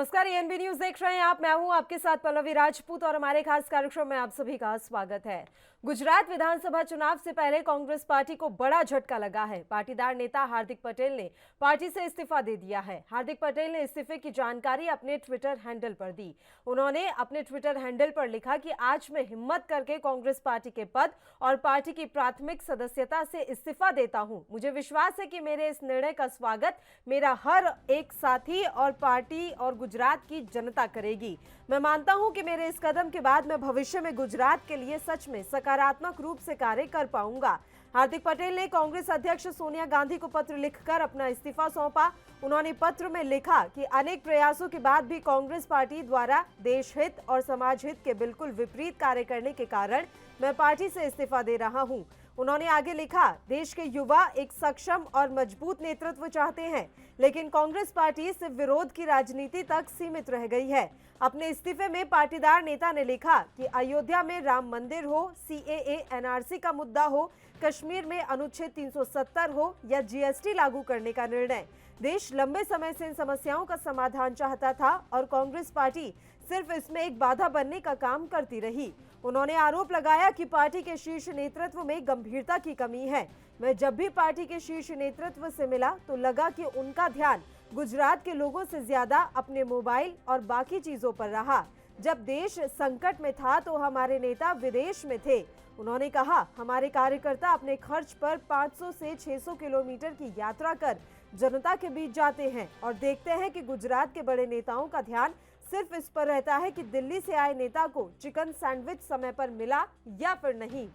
नमस्कार, ANB news देख रहे हैं आप। मैं हूं आपके साथ पल्लवी राजपूत और हमारे खास कार्यक्रम में आप सभी का स्वागत है। गुजरात विधानसभा चुनाव से पहले कांग्रेस पार्टी को बड़ा झटका लगा है। पाटीदार नेता हार्दिक पटेल ने पार्टी से इस्तीफा दे दिया है। हार्दिक पटेल ने इस्तीफे की जानकारी अपने ट्विटर हैंडल पर दी। उन्होंने अपने ट्विटर हैंडल पर लिखा कि आज मैं हिम्मत करके कांग्रेस पार्टी के पद और पार्टी की प्राथमिक सदस्यता से इस्तीफा देता हूं। मुझे विश्वास है कि मेरे इस निर्णय का स्वागत मेरा हर एक साथी और पार्टी और गुजरात की जनता करेगी। मैं मानता हूं कि मेरे इस कदम के बाद मैं भविष्य में गुजरात के लिए सच में सकारात्मक रूप से कार्य कर पाऊंगा। हार्दिक पटेल ने कांग्रेस अध्यक्ष सोनिया गांधी को पत्र लिखकर अपना इस्तीफा सौंपा। उन्होंने पत्र में लिखा कि अनेक प्रयासों के बाद भी कांग्रेस पार्टी द्वारा देश हित और समाज हित के बिल्कुल विपरीत कार्य करने के कारण मैं पार्टी से इस्तीफा दे रहा हूं। उन्होंने आगे लिखा, देश के युवा एक सक्षम और मजबूत नेतृत्व चाहते हैं, लेकिन कांग्रेस पार्टी सिर्फ विरोध की राजनीति तक सीमित रह गई है। अपने इस्तीफे में पाटीदार नेता ने लिखा कि अयोध्या में राम मंदिर हो, सीएए एनआरसी का मुद्दा हो, कश्मीर में अनुच्छेद 370 हो या जीएसटी लागू करने का निर्णय, देश लंबे समय से इन समस्याओं का समाधान चाहता था और कांग्रेस पार्टी सिर्फ इसमें एक बाधा बनने का काम करती रही। उन्होंने आरोप लगाया कि पार्टी के शीर्ष नेतृत्व में गंभीरता की कमी है। मैं जब भी पार्टी के शीर्ष नेतृत्व से मिला तो लगा कि उनका ध्यान गुजरात के लोगों से ज्यादा अपने मोबाइल और बाकी चीजों पर रहा। जब देश संकट में था तो हमारे नेता विदेश में थे। उन्होंने कहा, हमारे कार्यकर्ता अपने खर्च पर 500 से 600 किलोमीटर की यात्रा कर जनता के बीच जाते हैं और देखते हैं कि गुजरात के बड़े नेताओं का ध्यान सिर्फ इस पर रहता है कि दिल्ली से आए नेता को चिकन सैंडविच समय पर मिला या फिर नहीं।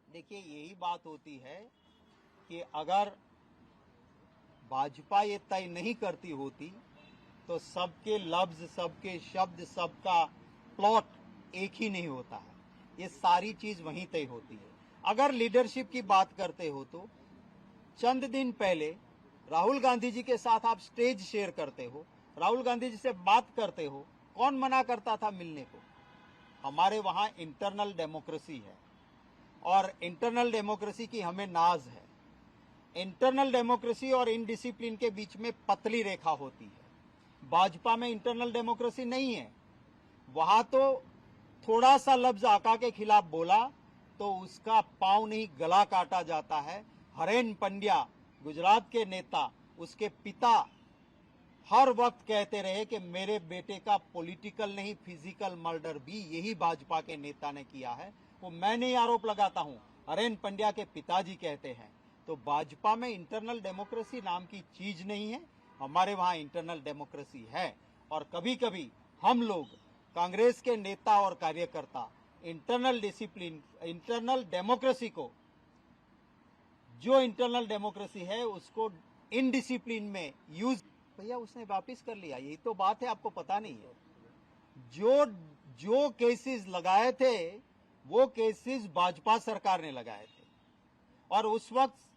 देखिए, यही बात होती है कि अगर भाजपा ये तय नहीं करती होती तो सबके लफ्ज, सबके शब्द, सबका प्लॉट एक ही नहीं होता है। ये सारी चीज वहीं तय होती है। अगर लीडरशिप की बात करते हो तो चंद दिन पहले राहुल गांधी जी के साथ आप स्टेज शेयर करते हो, राहुल गांधी जी से बात करते हो, कौन मना करता था मिलने को? हमारे वहां इंटरनल डेमोक्रेसी है और इंटरनल डेमोक्रेसी की हमें नाज है। इंटरनल डेमोक्रेसी और इनडिसिप्लिन के बीच में पतली रेखा होती है। भाजपा में इंटरनल डेमोक्रेसी नहीं है। वहां तो थोड़ा सा लफ्ज आका के खिलाफ बोला तो उसका पांव नहीं गला काटा जाता है। हरेन पंड्या, गुजरात के नेता, उसके पिता हर वक्त कहते रहे कि मेरे बेटे का पॉलिटिकल नहीं फिजिकल मर्डर भी यही भाजपा के नेता ने किया है। वो मैं नहीं आरोप लगाता हूं, हरेन पंड्या के पिताजी कहते हैं। तो भाजपा में इंटरनल डेमोक्रेसी नाम की चीज नहीं है। हमारे वहां इंटरनल डेमोक्रेसी है और कभी कभी हम लोग कांग्रेस के नेता और कार्यकर्ता इंटरनल डिसिप्लिन, इंटरनल डेमोक्रेसी को, जो इंटरनल डेमोक्रेसी है उसको इनडिसिप्लिन में यूज। भैया उसने वापिस कर लिया, यही तो बात है, आपको पता नहीं है। जो केसेस लगाए थे वो केसेस भाजपा सरकार ने लगाए थे और उस वक्त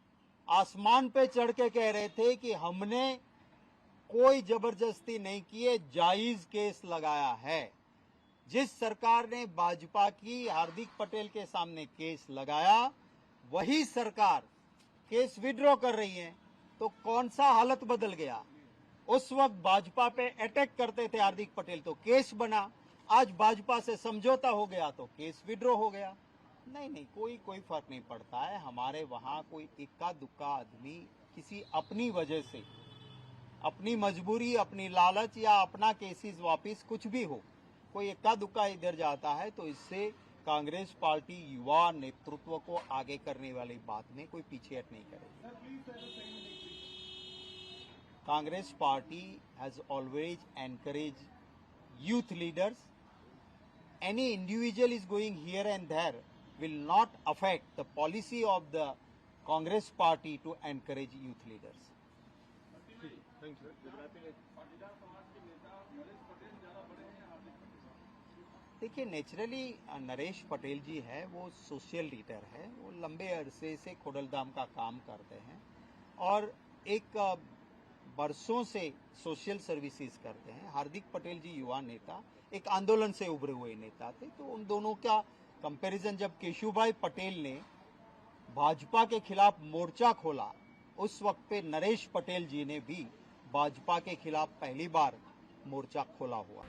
आसमान पे चढ़ के कह रहे थे कि हमने कोई जबरदस्ती नहीं की है, जायज केस लगाया है। जिस सरकार ने भाजपा की हार्दिक पटेल के सामने केस लगाया वही सरकार केस विड्रॉ कर रही है। तो कौन सा हालत बदल गया? उस वक्त भाजपा पे अटैक करते थे हार्दिक पटेल तो केस बना, आज भाजपा से समझौता हो गया तो केस विड्रॉ हो गया। नहीं, कोई फर्क नहीं पड़ता है। हमारे वहां कोई इक्का दुक्का आदमी किसी अपनी वजह से, अपनी मजबूरी, अपनी लालच या अपना केसेस वापिस कुछ भी हो, कोई इक्का दुक्का इधर जाता है तो इससे कांग्रेस पार्टी युवा नेतृत्व को आगे करने वाली बात में कोई पीछे हट नहीं करेगी। Congress party has always encourage youth leaders. Any individual is going here and there will not affect the policy of the Congress party to encourage youth leaders. देखिए, नेचुरली नरेश पटेल जी है, वो सोशल लीडर है, वो लंबे अरसे से खोडलधाम का काम करते हैं और एक बरसों से सोशल सर्विसेज करते हैं। हार्दिक पटेल जी युवा नेता, एक आंदोलन से उभरे हुए नेता थे। तो उन दोनों का कंपैरिजन जब केशुभाई पटेल ने भाजपा के खिलाफ मोर्चा खोला, उस वक्त पे नरेश पटेल जी ने भी भाजपा के खिलाफ पहली बार मोर्चा खोला हुआ।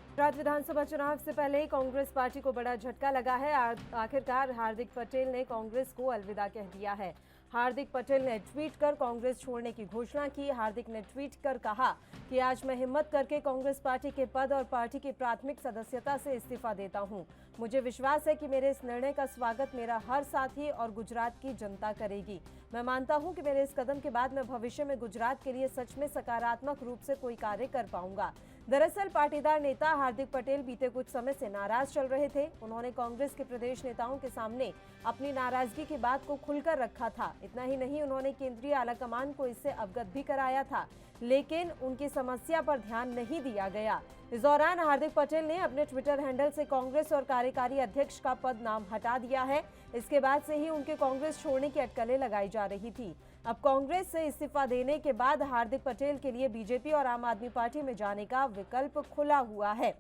गुजरात विधानसभा चुनाव से पहले ही कांग्रेस पार्टी को बड़ा झटका लगा है। आखिरकार हार्दिक पटेल ने कांग्रेस को अलविदा कह दिया है। हार्दिक पटेल ने ट्वीट कर कांग्रेस छोड़ने की घोषणा की। हार्दिक ने ट्वीट कर कहा कि आज मैं हिम्मत करके कांग्रेस पार्टी के पद और पार्टी की प्राथमिक सदस्यता से इस्तीफा देता हूं। मुझे विश्वास है कि मेरे इस निर्णय का स्वागत मेरा हर साथी और गुजरात की जनता करेगी। मैं मानता हूं कि मेरे इस कदम के बाद मैं भविष्य में गुजरात के लिए सच में सकारात्मक रूप से कोई कार्य कर पाऊंगा। दरअसल पाटीदार नेता हार्दिक पटेल बीते कुछ समय से नाराज चल रहे थे। उन्होंने कांग्रेस के प्रदेश नेताओं के सामने अपनी नाराजगी की बात को खुलकर रखा था। इतना ही नहीं, उन्होंने केंद्रीय आलाकमान को इससे अवगत भी कराया था, लेकिन उनकी समस्या पर ध्यान नहीं दिया गया। इस दौरान हार्दिक पटेल ने अपने ट्विटर हैंडल से कांग्रेस और कार्यकारी अध्यक्ष का पद नाम हटा दिया है। इसके बाद से ही उनके कांग्रेस छोड़ने की अटकलें लगाई जा रही थी। अब कांग्रेस से इस्तीफा देने के बाद हार्दिक पटेल के लिए बीजेपी और आम आदमी पार्टी में जाने का विकल्प खुला हुआ है।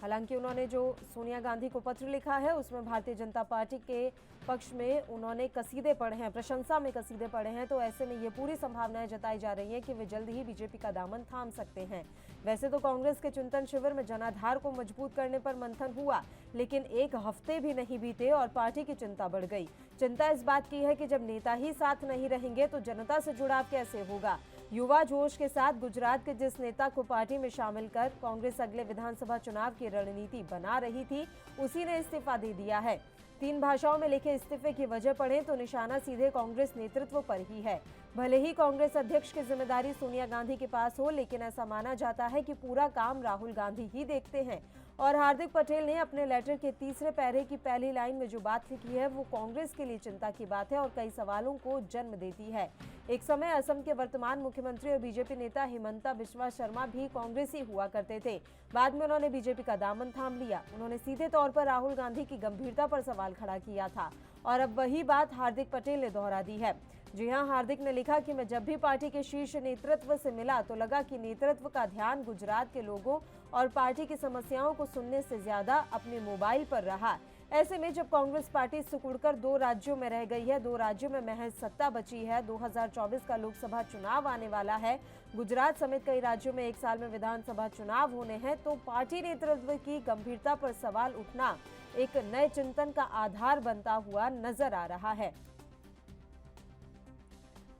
हालांकि उन्होंने जो सोनिया गांधी को पत्र लिखा है उसमें भारतीय जनता पार्टी के पक्ष में उन्होंने कसीदे पढ़े हैं, प्रशंसा में कसीदे पढ़े हैं। तो ऐसे में ये पूरी संभावनाएं जताई जा रही है कि वे जल्द ही बीजेपी का दामन थाम सकते हैं। वैसे तो कांग्रेस के चिंतन शिविर में जनाधार को मजबूत करने पर मंथन हुआ, लेकिन एक हफ्ते भी नहीं बीते और पार्टी की चिंता बढ़ गई। चिंता इस बात की है कि जब नेता ही साथ नहीं रहेंगे तो जनता से जुड़ाव कैसे होगा। युवा जोश के साथ गुजरात के जिस नेता को पार्टी में शामिल कर कांग्रेस अगले विधानसभा चुनाव की रणनीति बना रही थी, उसी ने इस्तीफा दे दिया है। 3 भाषाओं में लिखे इस्तीफे की वजह पड़े तो निशाना सीधे कांग्रेस नेतृत्व पर ही है। भले ही कांग्रेस अध्यक्ष की जिम्मेदारी सोनिया गांधी के पास हो, लेकिन ऐसा माना जाता है कि पूरा काम राहुल गांधी ही देखते हैं। और हार्दिक पटेल ने अपने लेटर के तीसरे पैरे की पहली लाइन में जो बात लिखी है वो कांग्रेस के लिए चिंता की बात है और कई सवालों को जन्म देती है। एक समय असम के वर्तमान मुख्यमंत्री और बीजेपी नेता हिमंता बिस्वा शर्मा भी कांग्रेसी हुआ करते थे। बाद में उन्होंने बीजेपी का दामन थाम लिया। उन्होंने सीधे तौर पर राहुल गांधी की गंभीरता पर सवाल खड़ा किया था और अब वही बात हार्दिक पटेल ने दोहरा दी है। जी हां, हार्दिक ने लिखा कि मैं जब भी पार्टी के शीर्ष नेतृत्व से मिला तो लगा कि नेतृत्व का ध्यान गुजरात के लोगों और पार्टी की समस्याओं को सुनने से ज्यादा अपने मोबाइल पर रहा। ऐसे में जब कांग्रेस पार्टी सिकुड़कर 2 राज्यों में रह गई है, 2 राज्यों में महज सत्ता बची है, 2024 का लोकसभा चुनाव आने वाला है, गुजरात समेत कई राज्यों में 1 साल में विधानसभा चुनाव होने हैं, तो पार्टी नेतृत्व की गंभीरता पर सवाल उठना एक नए चिंतन का आधार बनता हुआ नजर आ रहा है।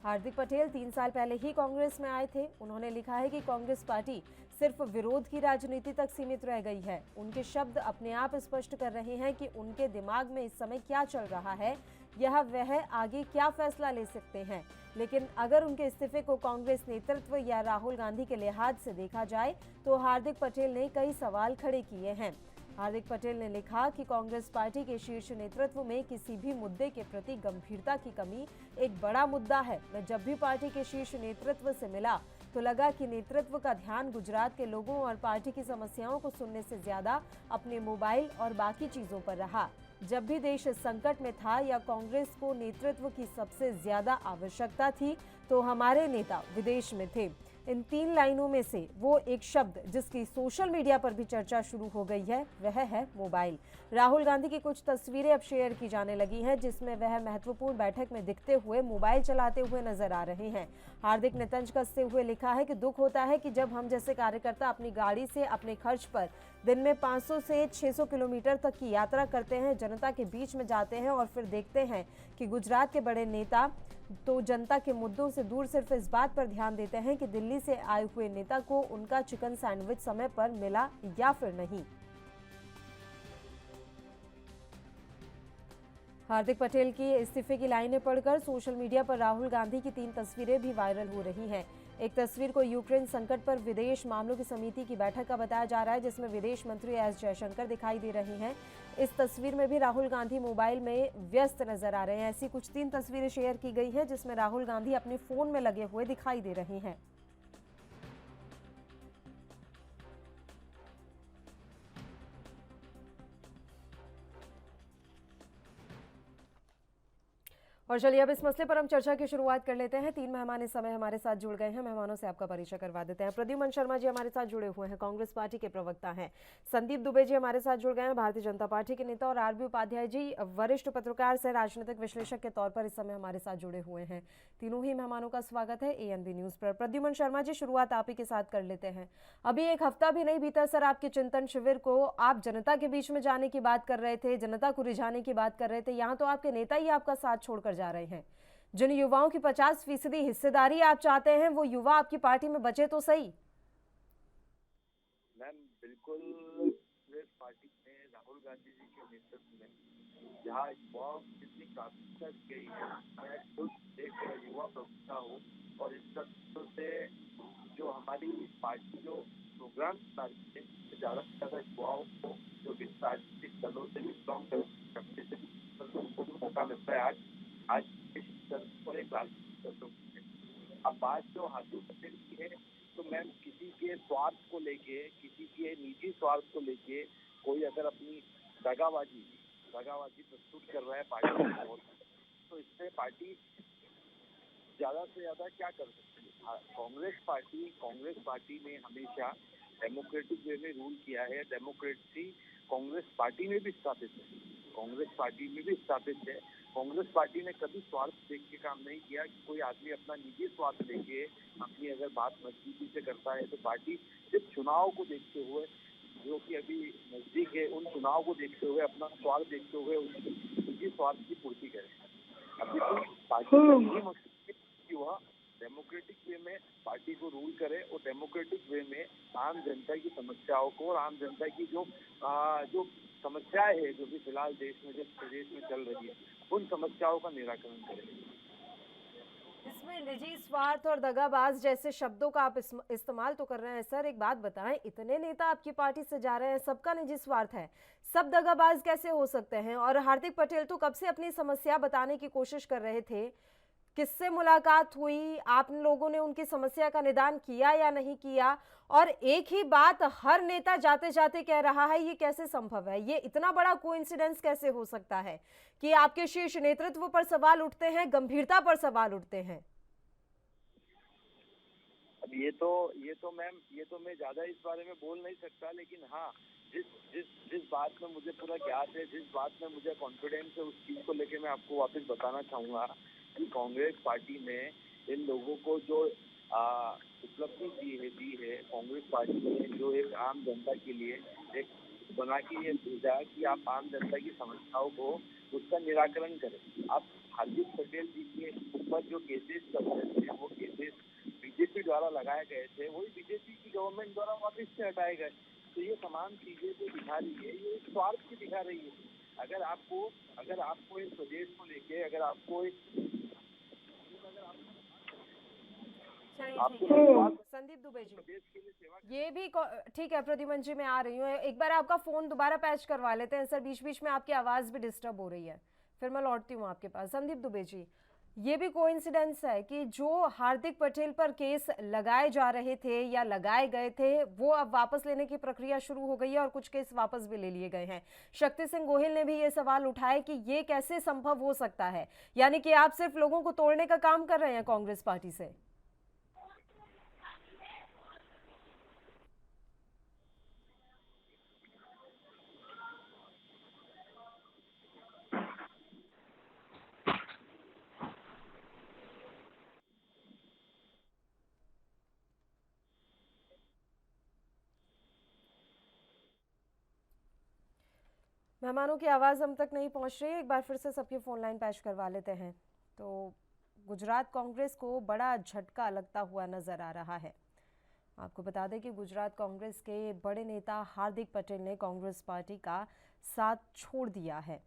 हार्दिक पटेल 3 साल पहले ही कांग्रेस में आए थे। उन्होंने लिखा है कि कांग्रेस पार्टी सिर्फ विरोध की राजनीति तक सीमित रह गई है। उनके शब्द अपने आप स्पष्ट कर रहे हैं कि उनके दिमाग में इस समय क्या चल रहा है, यह वह आगे क्या फैसला ले सकते हैं। लेकिन अगर उनके इस्तीफे को कांग्रेस नेतृत्व या राहुल गांधी के लिहाज से देखा जाए तो हार्दिक पटेल ने कई सवाल खड़े किए हैं। हार्दिक पटेल ने लिखा कि कांग्रेस पार्टी के शीर्ष नेतृत्व में किसी भी मुद्दे के प्रति गंभीरता की कमी एक बड़ा मुद्दा है। मैं जब भी पार्टी के शीर्ष नेतृत्व से मिला तो लगा कि नेतृत्व का ध्यान गुजरात के लोगों और पार्टी की समस्याओं को सुनने से ज्यादा अपने मोबाइल और बाकी चीजों पर रहा। जब भी देश संकट में था या कांग्रेस को नेतृत्व की सबसे ज्यादा आवश्यकता थी तो हमारे नेता विदेश में थे। इन 3 लाइनों में से वो एक शब्द जिसकी सोशल मीडिया पर भी चर्चा शुरू हो गई है वह है मोबाइल। राहुल गांधी की कुछ तस्वीरें अब शेयर की जाने लगी हैं जिसमें वह महत्वपूर्ण बैठक में दिखते हुए मोबाइल चलाते हुए नजर आ रहे हैं। हार्दिक ने तंज कसते हुए लिखा है कि दुख होता है कि जब हम जैसे कार्यकर्ता अपनी गाड़ी से अपने खर्च पर दिन में 500 से 600 किलोमीटर तक की यात्रा करते हैं, जनता के बीच में जाते हैं और फिर देखते हैं कि गुजरात के बड़े नेता तो जनता के मुद्दों से दूर सिर्फ इस बात पर ध्यान देते हैं कि दिल्ली से आए हुए नेता को उनका चिकन सैंडविच समय पर मिला या फिर नहीं। हार्दिक पटेल की इस्तीफे की लाइनें पढ़कर सोशल मीडिया पर राहुल गांधी की 3 तस्वीरें भी वायरल हो रही हैं। एक तस्वीर को यूक्रेन संकट पर विदेश मामलों की समिति की बैठक का बताया जा रहा है जिसमें विदेश मंत्री एस जयशंकर दिखाई दे रहे हैं। इस तस्वीर में भी राहुल गांधी मोबाइल में व्यस्त नजर आ रहे हैं। ऐसी कुछ 3 तस्वीरें शेयर की गई हैं जिसमें राहुल गांधी अपने फोन में लगे हुए दिखाई दे रहे हैं। और चलिए अब इस मसले पर हम चर्चा की शुरुआत कर लेते हैं। 3 मेहमान इस समय हमारे साथ जुड़ गए हैं। मेहमानों से आपका परिचय करवा देते हैं। प्रद्युमन शर्मा जी हमारे साथ जुड़े हुए हैं, कांग्रेस पार्टी के प्रवक्ता हैं। संदीप दुबे जी हमारे साथ जुड़ गए हैं, भारतीय जनता पार्टी के नेता। और आरबी उपाध्याय जी वरिष्ठ पत्रकार से राजनीतिक विश्लेषक के तौर पर इस समय हमारे साथ जुड़े हुए हैं। तीनों ही मेहमानों का स्वागत है ANB न्यूज पर। प्रद्युमन शर्मा जी, शुरुआत आप ही के साथ कर लेते हैं। अभी एक हफ्ता भी नहीं बीता सर आपके चिंतन शिविर को, आप जनता के बीच में जाने की बात कर रहे थे, जनता को रिझाने की बात कर रहे थे। यहाँ तो आपके नेता ही आपका साथ छोड़कर जा रहे हैं। जिन युवाओं की 50% हिस्सेदारी आप चाहते हैं, वो युवा आपकी पार्टी में बचे तो सही। मैम बिल्कुल, कांग्रेस पार्टी में राहुल गांधी जी के नेतृत्व में जहाँ युवाओं की कितनी प्राथमिकता दी गई है, मैं खुद एक युवा प्रवक्ता हूँ और इस तथ्य से जो हमारी पार्टी जो प्रोग्राम बनाती है, ज्यादा से ज्यादा युवाओं को जो भी राजनीतिक दलों से बिलोंग करने से मौका मिलता है। आज इस दल पर एक राजनीतिक दलों की है। अब बात जो हार्दिक पटेल की है, तो मैम किसी के स्वार्थ को लेके, किसी के निजी स्वार्थ को लेके कोई अगर अपनी दगाबाजी प्रस्तुत कर रहा है पार्टी में, तो इससे पार्टी ज्यादा से ज्यादा क्या कर सकती है। कांग्रेस पार्टी ने हमेशा डेमोक्रेटिक वे में रूल किया है। डेमोक्रेसी कांग्रेस पार्टी में भी स्थापित है। कांग्रेस पार्टी ने कभी स्वार्थ देख के काम नहीं किया कि कोई आदमी अपना निजी स्वार्थ लेके अपनी अगर बात मजबूती से करता है, तो पार्टी सिर्फ चुनाव को देखते हुए, जो कि अभी नजदीक है, उन चुनाव को देखते हुए, अपना स्वार्थ देखते हुए उसकी निजी स्वार्थ की पूर्ति करे। अभी तो पार्टी का यही मकसद है कि वह डेमोक्रेटिक वे में पार्टी को रूल करे और डेमोक्रेटिक वे में आम जनता की समस्याओं को और आम जनता की जो समस्याएं है, जो भी फिलहाल देश में चल रही है, उन समस्याओं का निराकरण करेंगे। इसमें निजी स्वार्थ और दगाबाज जैसे शब्दों का आप इस्तेमाल तो कर रहे हैं सर। एक बात बताएं, इतने नेता आपकी पार्टी से जा रहे हैं, सबका निजी स्वार्थ है, सब दगाबाज कैसे हो सकते हैं? और हार्दिक पटेल तो कब से अपनी समस्या बताने की कोशिश कर रहे थे। किससे मुलाकात हुई, आप लोगों ने उनकी समस्या का निदान किया या नहीं किया? और एक ही बात हर नेता जाते जाते कह रहा है, ये कैसे संभव है? ये इतना बड़ा कोइंसिडेंस कैसे हो सकता है कि आपके शीर्ष नेतृत्व पर सवाल उठते हैं, गंभीरता पर सवाल उठते हैं? अब ये तो मैं ज्यादा इस बारे में बोल नहीं सकता, लेकिन हाँ, जिस बात में मुझे पूरा ज्ञात है, जिस बात में मुझे कॉन्फिडेंस है, उस चीज को लेके मैं आपको वापस बताना चाहूंगा कि कांग्रेस पार्टी ने इन लोगों को जो उपलब्धि दी है, कांग्रेस पार्टी ने जो एक आम जनता के लिए एक बना के ये भेजा कि आप आम जनता की समस्याओं को उसका निराकरण करें। आप हार्दिक पटेल जी के ऊपर जो केसेस चल रहे थे, वो केसेस बीजेपी द्वारा लगाए गए थे, वही बीजेपी की गवर्नमेंट द्वारा वापस से हटाए गए। तो ये तमाम चीजें जो दिखा रही है, ये स्वार्थ की दिखा रही है। अगर आपको इस प्रदेश को लेके, अगर आपको संदीप दुबे जी, ये भी ठीक है। प्रद्युमन जी, मैं आ रही हूँ, एक बार आपका फोन दोबारा पैच करवा लेते हैं सर, बीच बीच में आपकी आवाज भी डिस्टर्ब हो रही है, फिर मैं लौटती हूँ आपके पास। संदीप दुबे जी, ये भी कोइंसिडेंस है कि जो हार्दिक पटेल पर केस लगाए जा रहे थे या लगाए गए थे, वो अब वापस लेने की प्रक्रिया शुरू हो गई है और कुछ केस वापस भी ले लिए गए हैं। शक्ति सिंह गोहिल ने भी ये सवाल उठाया कि ये कैसे संभव हो सकता है, यानी कि आप सिर्फ लोगों को तोड़ने का काम कर रहे हैं कांग्रेस पार्टी से। मेहमानों की आवाज़ हम तक नहीं पहुंच रही है, एक बार फिर से सबकी फ़ोन लाइन पैच करवा लेते हैं। तो गुजरात कांग्रेस को बड़ा झटका लगता हुआ नज़र आ रहा है। आपको बता दें कि गुजरात कांग्रेस के बड़े नेता हार्दिक पटेल ने कांग्रेस पार्टी का साथ छोड़ दिया है।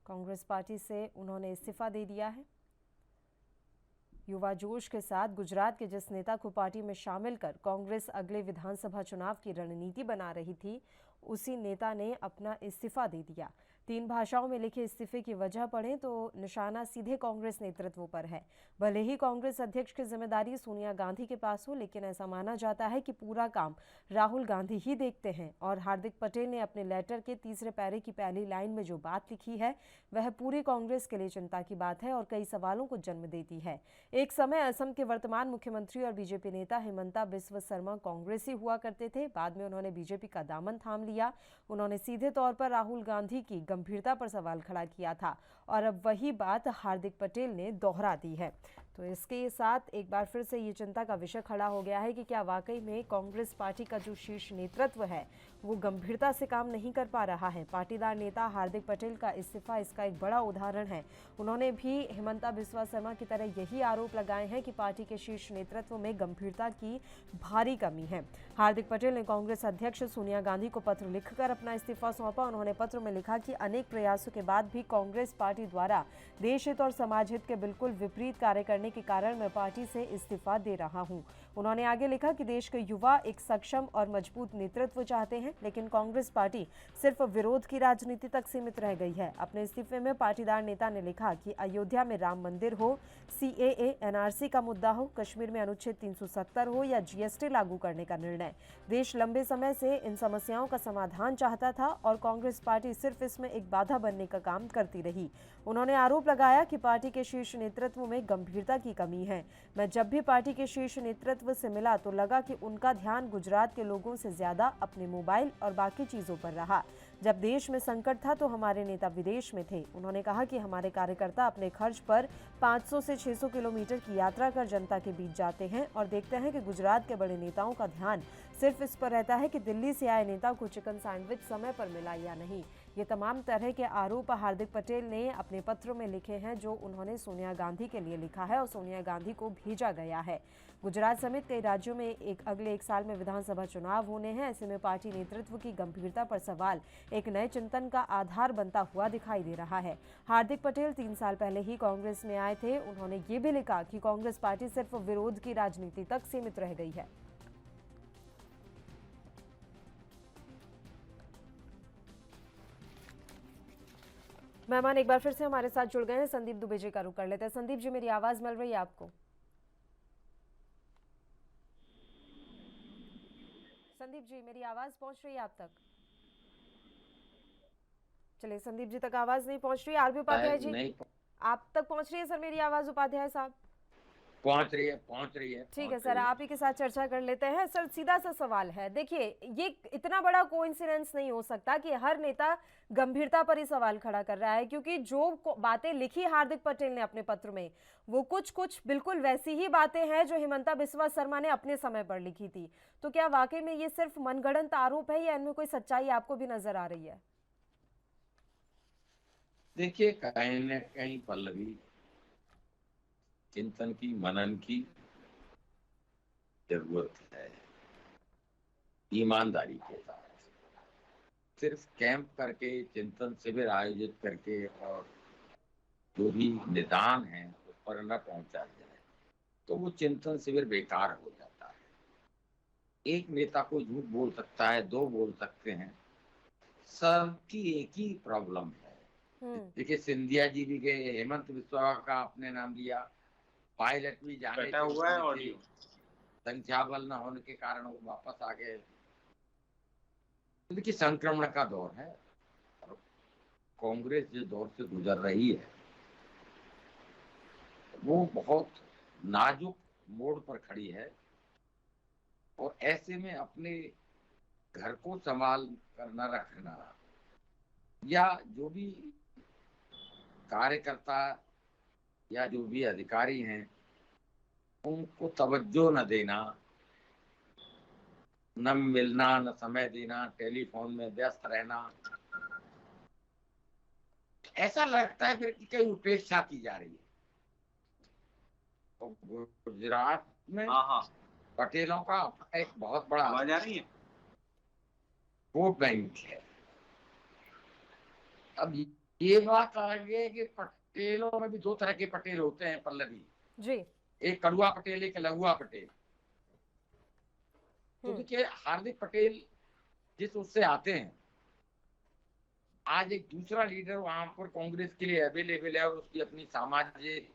कांग्रेस पार्टी से उन्होंने इस्तीफा दे दिया है। युवा जोश के साथ गुजरात के जिस नेता को पार्टी में शामिल कर कांग्रेस अगले विधानसभा चुनाव की रणनीति बना रही थी, उसी नेता ने अपना इस्तीफा दे दिया। 3 भाषाओं में लिखे इस्तीफे की वजह पढ़ें तो निशाना सीधे कांग्रेस नेतृत्व पर है। भले ही कांग्रेस अध्यक्ष की जिम्मेदारी सोनिया गांधी के पास हो, लेकिन ऐसा माना जाता है कि पूरा काम राहुल गांधी ही देखते हैं। और हार्दिक पटेल ने अपने लेटर के तीसरे पैरे की पहली लाइन में जो बात लिखी है वह पूरी कांग्रेस के लिए चिंता की बात है और कई सवालों को जन्म देती है। एक समय असम के वर्तमान मुख्यमंत्री और बीजेपी नेता हिमंता बिस्वा शर्मा कांग्रेसी हुआ करते थे। बाद में उन्होंने बीजेपी का दामन थाम लिया। उन्होंने सीधे तौर पर राहुल गांधी की गंभीरता पर सवाल खड़ा किया था और अब वही बात हार्दिक पटेल ने दोहरा दी है। तो इसके साथ एक बार फिर से ये चिंता का विषय खड़ा हो गया है कि क्या वाकई में कांग्रेस पार्टी का जो शीर्ष नेतृत्व है वो गंभीरता से काम नहीं कर पा रहा है। पाटीदार नेता हार्दिक पटेल का इस्तीफा इसका एक बड़ा उदाहरण है। उन्होंने भी हिमंता बिस्वा शर्मा की तरह यही आरोप लगाए हैं कि पार्टी के शीर्ष नेतृत्व में गंभीरता की भारी कमी है। हार्दिक पटेल ने कांग्रेस अध्यक्ष सोनिया गांधी को पत्र लिखकर अपना इस्तीफा सौंपा। उन्होंने पत्र में लिखा कि अनेक प्रयासों के बाद भी कांग्रेस पार्टी द्वारा देश हित और समाज हित के बिल्कुल विपरीत कार्य करने के कारण मैं पार्टी से इस्तीफा दे रहा हूं। उन्होंने आगे लिखा कि देश के युवा एक सक्षम और मजबूत नेतृत्व चाहते हैं, लेकिन कांग्रेस पार्टी सिर्फ विरोध की राजनीति तक सीमित रह गई है। अपने इस्तीफे में पाटीदार नेता ने लिखा कि अयोध्या में राम मंदिर हो, सीएए एनआरसी का मुद्दा हो, कश्मीर में अनुच्छेद 370 हो या जीएसटी लागू करने का निर्णय, देश लंबे समय से इन समस्याओं का समाधान चाहता था और कांग्रेस पार्टी सिर्फ इसमें एक बाधा बनने का काम करती रही। उन्होंने आरोप लगाया कि पार्टी के शीर्ष नेतृत्व में गंभीरता की कमी है। मैं जब भी पार्टी के शीर्ष नेतृत्व से मिला तो लगा कि उनका ध्यान गुजरात के लोगों से ज्यादा अपने मोबाइल और बाकी चीजों पर रहा। जब देश में संकट था तो हमारे नेता विदेश में थे। उन्होंने कहा कि हमारे कार्यकर्ता अपने खर्च पर 500 से 600 किलोमीटर की यात्रा कर जनता के बीच जाते हैं और देखते हैं कि गुजरात के बड़े नेताओं का ध्यान सिर्फ इस पर रहता है कि दिल्ली से आए नेता को चिकन सैंडविच समय पर मिला या नहीं। ये तमाम तरह के आरोप हार्दिक पटेल ने अपने पत्र में लिखे हैं जो उन्होंने सोनिया गांधी के लिए लिखा है और सोनिया गांधी को भेजा गया है। गुजरात समेत कई राज्यों में अगले एक साल में विधानसभा चुनाव होने हैं। ऐसे में पार्टी नेतृत्व की गंभीरता पर सवाल एक नए चिंतन का आधार बनता हुआ दिखाई दे रहा है। हार्दिक पटेल 3 साल पहले ही कांग्रेस में आए थे। उन्होंने ये भी लिखा कि कांग्रेस पार्टी सिर्फ विरोध की राजनीति तक सीमित रह गई है। मेहमान एक बार फिर से हमारे साथ जुड़ गए हैं। संदीप दुबे जी का रुख कर लेते हैं। संदीप जी, मेरी आवाज मिल रही है आपको? संदीप जी, मेरी आवाज पहुंच रही है आप तक? चलिए, संदीप जी तक आवाज नहीं पहुंच रही है। आरबी उपाध्याय जी, आप तक पहुंच रही है सर मेरी आवाज? उपाध्याय साहब पहुंच रही है। ठीक है सर, आप ही के साथ चर्चा कर लेते हैं। सर, सीधा सा सवाल है, देखिए ये इतना बड़ा कोइंसिडेंस नहीं हो सकता कि हर नेता गंभीरता पर ही सवाल खड़ा कर रहा है, क्योंकि जो बातें लिखी हार्दिक पटेल ने अपने पत्र में वो कुछ बिल्कुल वैसी ही बातें हैं जो हिमंता बिस्वा शर्मा ने अपने समय पर लिखी थी। तो क्या वाकई में ये सिर्फ मनगढ़ंत आरोप है या इनमें कोई सच्चाई आपको भी नजर आ रही है? देखिए, कहीं न कहीं पल्लवी, चिंतन की, मनन की जरूरत है, ईमानदारी के साथ। सिर्फ कैंप करके, चिंतन शिविर आयोजित करके और जो भी निदान है उस पर न पहुंचा जाए तो वो चिंतन शिविर बेकार हो जाता है। एक नेता को झूठ बोल सकता है, 2 बोल सकते हैं, सबकी एक ही प्रॉब्लम है। देखिए, सिंधिया जी भी गए, हेमंत बिस्वा का आपने नाम लिया, पायलट भी जाने हुआ है और संख्या बल न होने के कारण वो वापस आ गए। देखिए, संक्रमण का दौर है और कांग्रेस जिस दौर से गुजर रही है वो बहुत नाजुक मोड़ पर खड़ी है और ऐसे में अपने घर को संभाल कर न रखना या जो भी कार्यकर्ता या जो भी अधिकारी हैं उनको तवज्जो न देना, न मिलना, न समय देना, टेलीफोन में व्यस्त रहना, ऐसा लगता है फिर कि कहीं उपेक्षा की जा रही है। तो गुजरात में पटेलों का एक बहुत बड़ा आवाज आ रही है, वोट बैंक है। अब ये बात आ गई है कि पटेलों में भी 2 तरह के पटेल होते हैं पल्लवी जी। एक कड़ुआ पटेल, एक लहुआ पटेल। तो देखिए, हार्दिक पटेल जिस उससे आते हैं, आज एक दूसरा लीडर वहां पर कांग्रेस के लिए अवेलेबल है और उसकी अपनी सामाजिक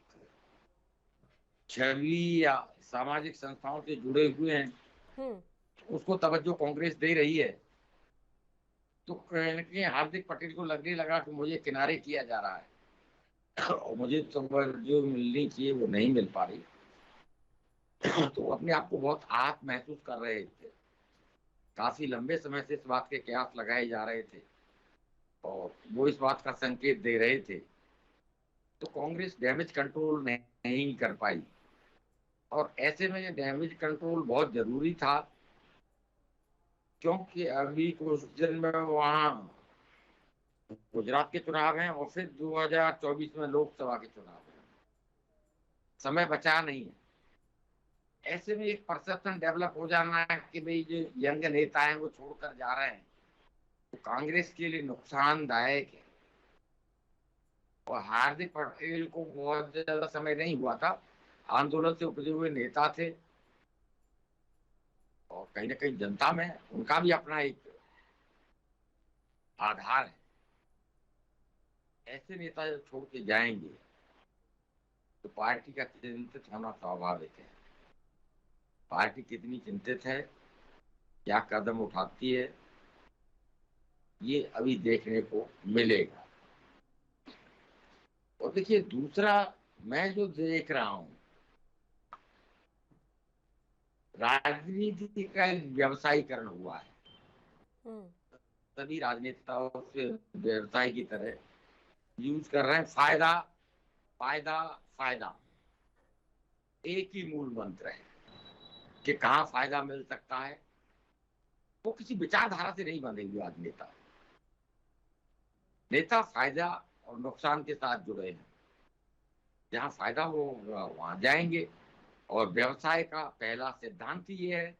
छवि या सामाजिक संस्थाओं से जुड़े हुए हैं, उसको तवज्जो कांग्रेस दे रही है, तो कहीं न कहीं हार्दिक पटेल को लगने लगा कि मुझे किनारे किया जा रहा है और मुझे तवज्जो मिलनी चाहिए वो नहीं मिल पा रही। तो अपने आप को बहुत आहत महसूस कर रहे थे। काफी लंबे समय से इस बात के कयास लगाए जा रहे थे और वो इस बात का संकेत दे रहे थे, तो कांग्रेस डैमेज कंट्रोल नहीं कर पाई और ऐसे में ये डैमेज कंट्रोल बहुत जरूरी था, क्योंकि अभी कुछ दिन में वहाँ गुजरात के चुनाव हैं और फिर 2024 में लोकसभा के चुनाव हैं, समय बचा नहीं है। ऐसे में एक परसेप्शन डेवलप हो जाना है कि भाई जो यंग नेता हैं वो छोड़कर जा रहे हैं, तो कांग्रेस के लिए नुकसानदायक है। और हार्दिक पटेल को बहुत ज्यादा समय नहीं हुआ था, आंदोलन से उपजे हुए नेता थे और कहीं ना कहीं जनता में उनका भी अपना एक आधार है। ऐसे नेता जब छोड़ के जाएंगे तो पार्टी का चिंतित होना स्वाभाविक है। पार्टी कितनी चिंतित है, क्या कदम उठाती है, ये अभी देखने को मिलेगा। और देखिए दूसरा मैं जो देख रहा हूं, राजनीति का व्यवसायीकरण हुआ है। सभी राजनेताओं से व्यवसाय की तरह यूज कर रहे हैं फायदा फायदा फायदा, एक ही मूल मंत्र है कि कहाँ फायदा मिल सकता है। वो किसी विचारधारा से नहीं बंधे हुए आज नेता फायदा और नुकसान के साथ जुड़े हैं। जहाँ फायदा हो वहां जाएंगे और व्यवसाय का पहला सिद्धांत ये है,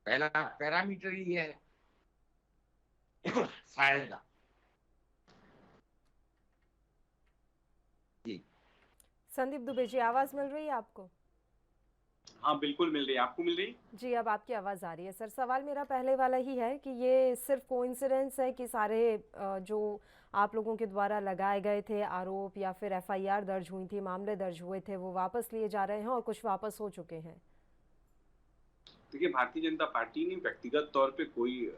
पहला पैरामीटर ये है फायदा। जी संदीप दुबे जी, आवाज मिल रही है आपको? हाँ बिल्कुल मिल रही है। आपको मिल रही है? जी, अब आपकी आवाज़ आ रही है। सर, सवाल मेरा पहले वाला ही है कि ये सिर्फ कोइंसिडेंस है कि सारे जो आप लोगों के द्वारा लगाए गए थे आरोप या फिर एफआईआर दर्ज हुई थी, मामले दर्ज हुए थे, वो वापस लिए जा रहे हैं और कुछ वापस हो चुके हैं? देखिए, भारतीय जनता पार्टी ने व्यक्तिगत तौर पे कोई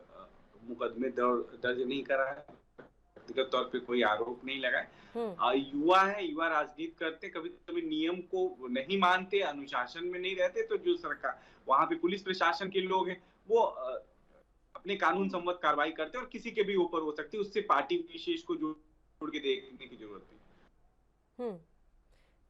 मुकदमे दर्ज नहीं करा है, व्यक्तिगत तौर पे कोई आरोप नहीं लगाए। युवा है, युवा राजनीति करते, कभी कभी नियम को नहीं मानते, अनुशासन में नहीं रहते, तो जो सरकार वहां पे पुलिस प्रशासन के लोग हैं वो अपने कानून सम्मत कार्रवाई करते हैं और किसी के भी ऊपर हो सकती है, उससे पार्टी विशेष को जोड़ के देखने की जरूरत है।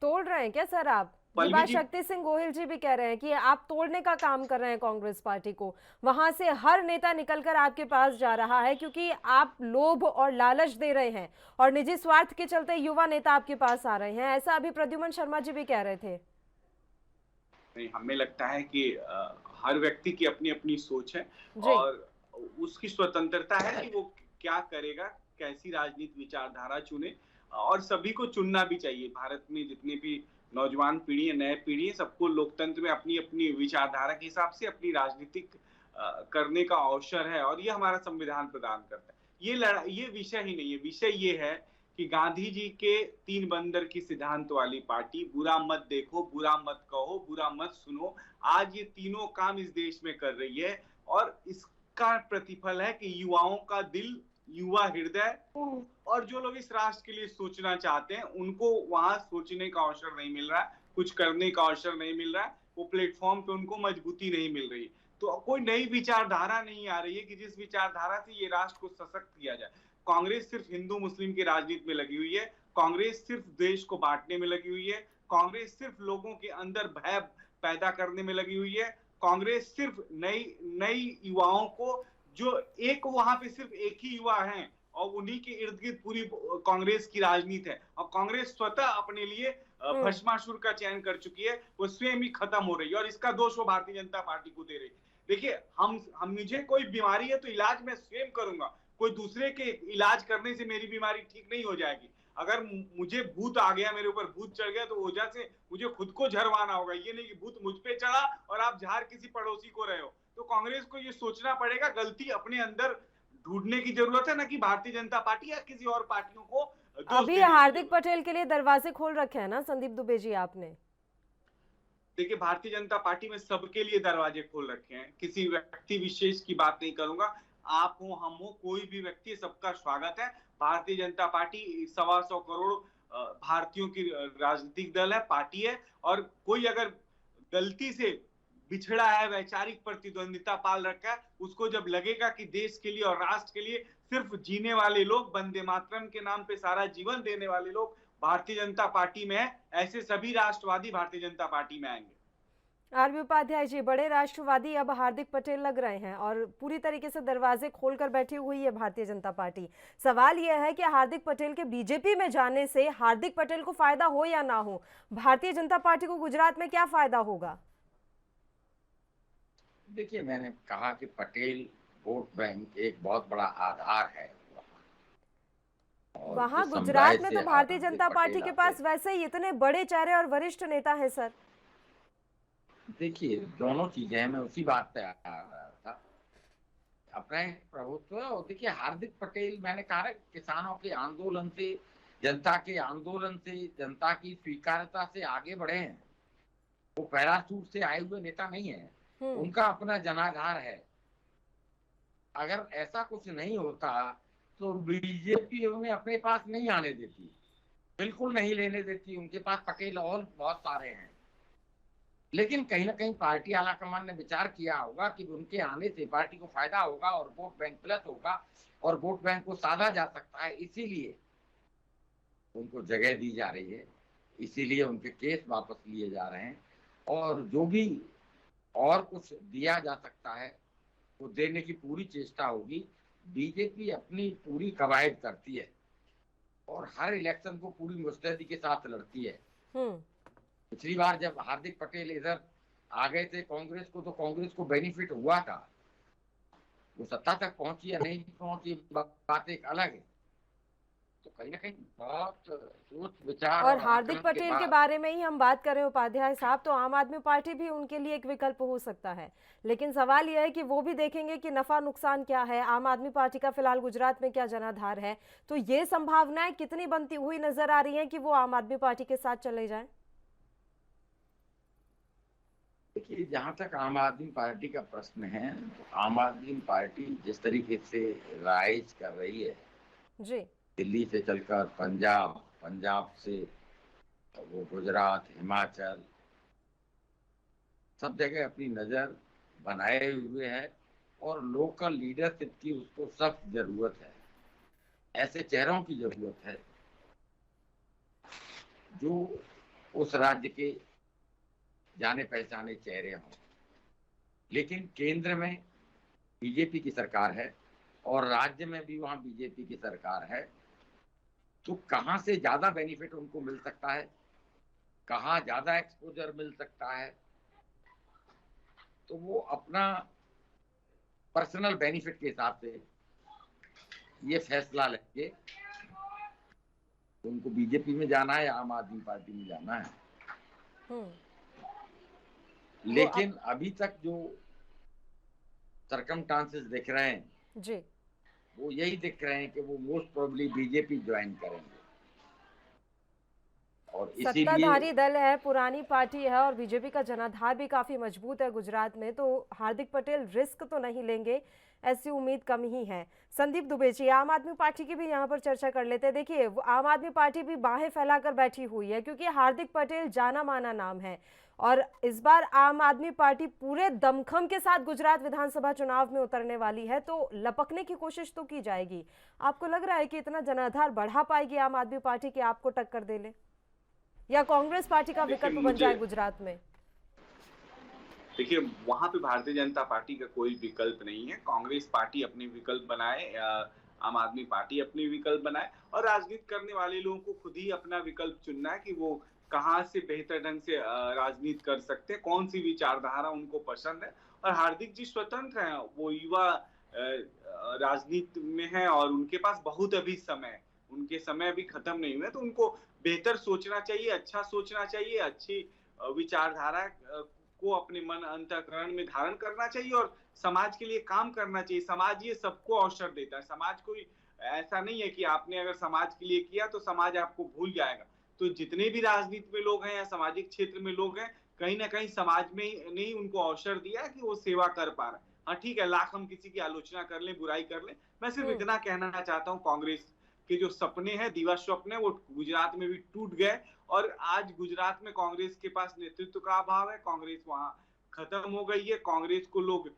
तोड़ रहे हैं क्या सर आप? ये बात शक्ति सिंह गोहिल जी भी कह रहे हैं कि आप तोड़ने का काम कर रहे हैं कांग्रेस पार्टी को। वहां से हर नेता निकलकर आपके पास जा रहा है क्योंकि आप लोभ और लालच दे रहे हैं और निजी स्वार्थ के चलते युवा नेता आपके पास आ रहे हैं, ऐसा अभी प्रद्युमन शर्मा जी भी कह रहे थे। नहीं, हमें लगता है कि हर व्यक्ति की अपनी अपनी सोच है और उसकी स्वतंत्रता है कि वो क्या करेगा, कैसी राजनीति विचारधारा चुने, और सभी को चुनना भी चाहिए। भारत में जितने भी नौजवान पीढ़ी है, नए पीढ़ी है, सबको लोकतंत्र में अपनी अपनी विचारधारा के हिसाब से अपनी राजनीतिक करने का अवसर है और ये हमारा संविधान प्रदान करता है। ये विषय ही नहीं है, विषय ये है कि गांधी जी के 3 बंदर की सिद्धांत वाली पार्टी, बुरा मत देखो, बुरा मत कहो, बुरा मत सुनो, आज ये तीनों काम इस देश में कर रही है और इसका प्रतिफल है कि युवाओं का दिल, युवा हृदय और जो लोग इस राष्ट्र के लिए सोचना चाहते हैं उनको वहां सोचने का अवसर नहीं मिल रहा है, कुछ करने का अवसर नहीं मिल रहा है, वो प्लेटफॉर्म पे उनको मजबूती नहीं मिल रही। तो कोई नई विचारधारा नहीं आ रही है कि जिस विचारधारा से ये राष्ट्र को सशक्त किया जाए। कांग्रेस सिर्फ हिंदू मुस्लिम की राजनीति में लगी हुई है, कांग्रेस सिर्फ देश को बांटने में लगी हुई है, कांग्रेस सिर्फ लोगों के अंदर भय पैदा करने में लगी हुई है, कांग्रेस सिर्फ नई युवाओं को, जो एक वहां पे सिर्फ एक ही युवा हैं और उन्हीं के इर्द गिर्द पूरी कांग्रेस की राजनीति है और कांग्रेस स्वतः अपने लिए भस्मासुर का चयन कर चुकी है, वो स्वयं ही खत्म हो रही है और इसका दोष वो भारतीय जनता पार्टी को दे रही है। देखिए, मुझे कोई बीमारी है तो इलाज मैं स्वयं करूंगा, कोई दूसरे के इलाज करने से मेरी बीमारी ठीक नहीं हो जाएगी। अगर मुझे भूत आ गया, मेरे ऊपर भूत चढ़ गया, तो वजह से मुझे खुद को झरवाना होगा, ये नहीं कि भूत मुझ पे चढ़ा और आप झाड़ किसी पड़ोसी को रहे हो। तो कांग्रेस को ये सोचना पड़ेगा, गलती अपने अंदर ढूंढने की जरूरत है, ना कि भारतीय जनता पार्टी या किसी और पार्टियों को दोष अभी देने की हार्दिक जरूरत। पटेल के लिए दरवाजे खोल रखे हैं ना संदीप दुबे जी आपने? देखिए, भारतीय जनता पार्टी में सबके लिए दरवाजे खोल रखे हैं, किसी व्यक्ति विशेष की बात नहीं करूंगा। आप हो, हम हो, कोई भी व्यक्ति, सबका स्वागत है। भारतीय जनता पार्टी 125 करोड़ भारतीयों की राजनीतिक दल है, पार्टी है, और कोई अगर गलती से बिछड़ा है, वैचारिक प्रतिद्वंदिता पाल रखा है, उसको जब लगेगा कि देश के लिए और राष्ट्र के लिए सिर्फ जीने वाले लोग, वंदे मातरम के नाम पे सारा जीवन देने वाले लोग भारतीय जनता पार्टी में है, ऐसे सभी राष्ट्रवादी भारतीय जनता पार्टी में आएंगे। आरबी उपाध्याय जी, बड़े राष्ट्रवादी अब हार्दिक पटेल लग रहे हैं और पूरी तरीके से दरवाजे खोलकर बैठी हुई है भारतीय जनता पार्टी। सवाल यह है कि हार्दिक पटेल के बीजेपी में जाने से हार्दिक पटेल को फायदा हो या ना हो, भारतीय जनता पार्टी को गुजरात में क्या फायदा होगा? देखिए, मैंने कहा कि पटेल वोट बैंक एक बहुत बड़ा आधार है और वहां जिस गुजरात समुदाय में से तो भारतीय हार्दिक जनता पार्टी पटेल के आते पास वैसे ही इतने बड़े चेहरे और वरिष्ठ नेता हैं सर। देखिए, दोनों चीजें हैं, मैं उसी बात पे आ रहा था। अपना प्रभुत्व और देखिए, हार्दिक पटेल, मैंने कहा किसानों के आंदोलन से, जनता के आंदोलन से, जनता की स्वीकार्यता से आगे बढ़े हैं। वो पैराशूट से आए हुए नेता नहीं है, उनका अपना जनाधार है। अगर ऐसा कुछ नहीं होता तो बीजेपी उन्हें अपने पास नहीं आने देती, बिल्कुल नहीं लेने देती। उनके पास पटेल और बहुत सारे हैं, लेकिन कहीं ना कहीं पार्टी आलाकमान ने विचार किया होगा कि उनके आने से पार्टी को फायदा होगा और वोट बैंक प्लस होगा और वोट बैंक को साधा जा सकता है, इसीलिए उनको जगह दी जा रही है, इसीलिए उनके केस वापस लिए जा रहे हैं। और जो भी और कुछ दिया जा सकता है वो देने की पूरी चेष्टा होगी। बीजेपी अपनी पूरी कवायद करती है और हर इलेक्शन को पूरी मुस्तैदी के साथ लड़ती है। पिछली बार जब हार्दिक पटेल इधर आ गए थे कांग्रेस को, तो कांग्रेस को बेनिफिट हुआ था। वो सत्ता तक पहुंची या नहीं पहुंची बात एक अलग है। तो कहीं ना कहीं बहुत सोच विचार और हार्दिक आकलन पटेल के बाद बारे में ही हम बात करें उपाध्याय साहब, तो आम आदमी पार्टी भी उनके लिए एक विकल्प हो सकता है, लेकिन सवाल यह है कि वो भी देखेंगे कि नफा नुकसान क्या है, आम आदमी पार्टी का फिलहाल गुजरात में क्या जनाधार है। तो ये संभावनाएं कितनी बनती हुई नजर आ रही हैं कि वो आम आदमी पार्टी के साथ चले जाएं? देखिए, जहां तक आम आदमी पार्टी का प्रश्न है, तो आम आदमी पार्टी जिस तरीके से राइज कर रही है जी, दिल्ली से चलकर पंजाब, पंजाब से वो गुजरात, हिमाचल, सब जगह अपनी नजर बनाए हुए है और लोकल लीडरशिप की उसको सख्त जरूरत है। ऐसे चेहरों की जरूरत है जो उस राज्य के जाने पहचाने चेहरे हों। लेकिन केंद्र में बीजेपी की सरकार है और राज्य में भी वहां बीजेपी की सरकार है, तो कहां से ज्यादा बेनिफिट उनको मिल सकता है, कहां ज्यादा एक्सपोजर मिल सकता है, तो वो अपना पर्सनल बेनिफिट के हिसाब से ये फैसला लेंगे उनको बीजेपी में जाना है या आम आदमी पार्टी में जाना है। लेकिन अभी तक जो सर्कमस्टांसेस दिख रहे हैं जी, वो यही दिख रहे हैं कि वो मोस्ट प्रोबेबली बीजेपी ज्वाइन करेंगे और इसीलिए सत्ताधारी दल है, पुरानी पार्टी है और बीजेपी का जनाधार भी काफी मजबूत है गुजरात में, तो हार्दिक पटेल रिस्क तो नहीं लेंगे, ऐसी उम्मीद कम ही है। संदीप दुबे जी, आम आदमी पार्टी की भी यहाँ पर चर्चा कर लेते हैं। देखिए, आम आदमी पार्टी भी बाहें फैलाकर बैठी हुई है क्योंकि हार्दिक पटेल जाना माना नाम है और इस बार आम आदमी पार्टी पूरे दमखम के साथ गुजरात विधानसभा चुनाव में उतरने वाली है, तो लपकने की कोशिश तो की जाएगी। आपको लग रहा है कि इतना जनाधार बढ़ा पाएगी आम आदमी पार्टी की आपको टक्कर दे ले, या कांग्रेस पार्टी का विकल्प बन जाए गुजरात में? देखिए, वहां पे भारतीय जनता पार्टी का कोई विकल्प नहीं है। कांग्रेस पार्टी अपने विकल्प बनाए, आम आदमी पार्टी अपने विकल्प बनाए, और राजनीति करने वाले लोगों को खुद ही अपना विकल्प चुनना है कि वो कहां से बेहतर ढंग से राजनीति कर सकते हैं, कौन सी विचारधारा उनको पसंद है। और हार्दिक जी स्वतंत्र हैं, वो युवा राजनीति में हैं और उनके पास बहुत अभी समय है, उनके समय अभी खत्म नहीं हुए, तो उनको बेहतर सोचना चाहिए, अच्छा सोचना चाहिए, अच्छी विचारधारा को अपने मन अंतःकरण में धारण करना चाहिए और समाज के लिए काम करना चाहिए। समाज ये सबको अवसर देता है। समाज कोई ऐसा नहीं है कि आपने अगर समाज के लिए किया तो समाज आपको भूल जाएगा। तो जितने भी राजनीति में लोग हैं या सामाजिक क्षेत्र में लोग हैं, कहीं ना कहीं समाज में ने ही उनको अवसर दिया है कि वो सेवा कर पा रहे हैं। हाँ ठीक है, लाख हम किसी की आलोचना कर लें, बुराई कर लें, मैं सिर्फ इतना कहना चाहता हूँ, कांग्रेस के जो सपने हैं, दिवा स्वप्न है, वो गुजरात में भी टूट गए। और आज गुजरात में कांग्रेस के पास नेतृत्व का अभाव है। कांग्रेस वहां खत्म हो गई है। कांग्रेस को लोग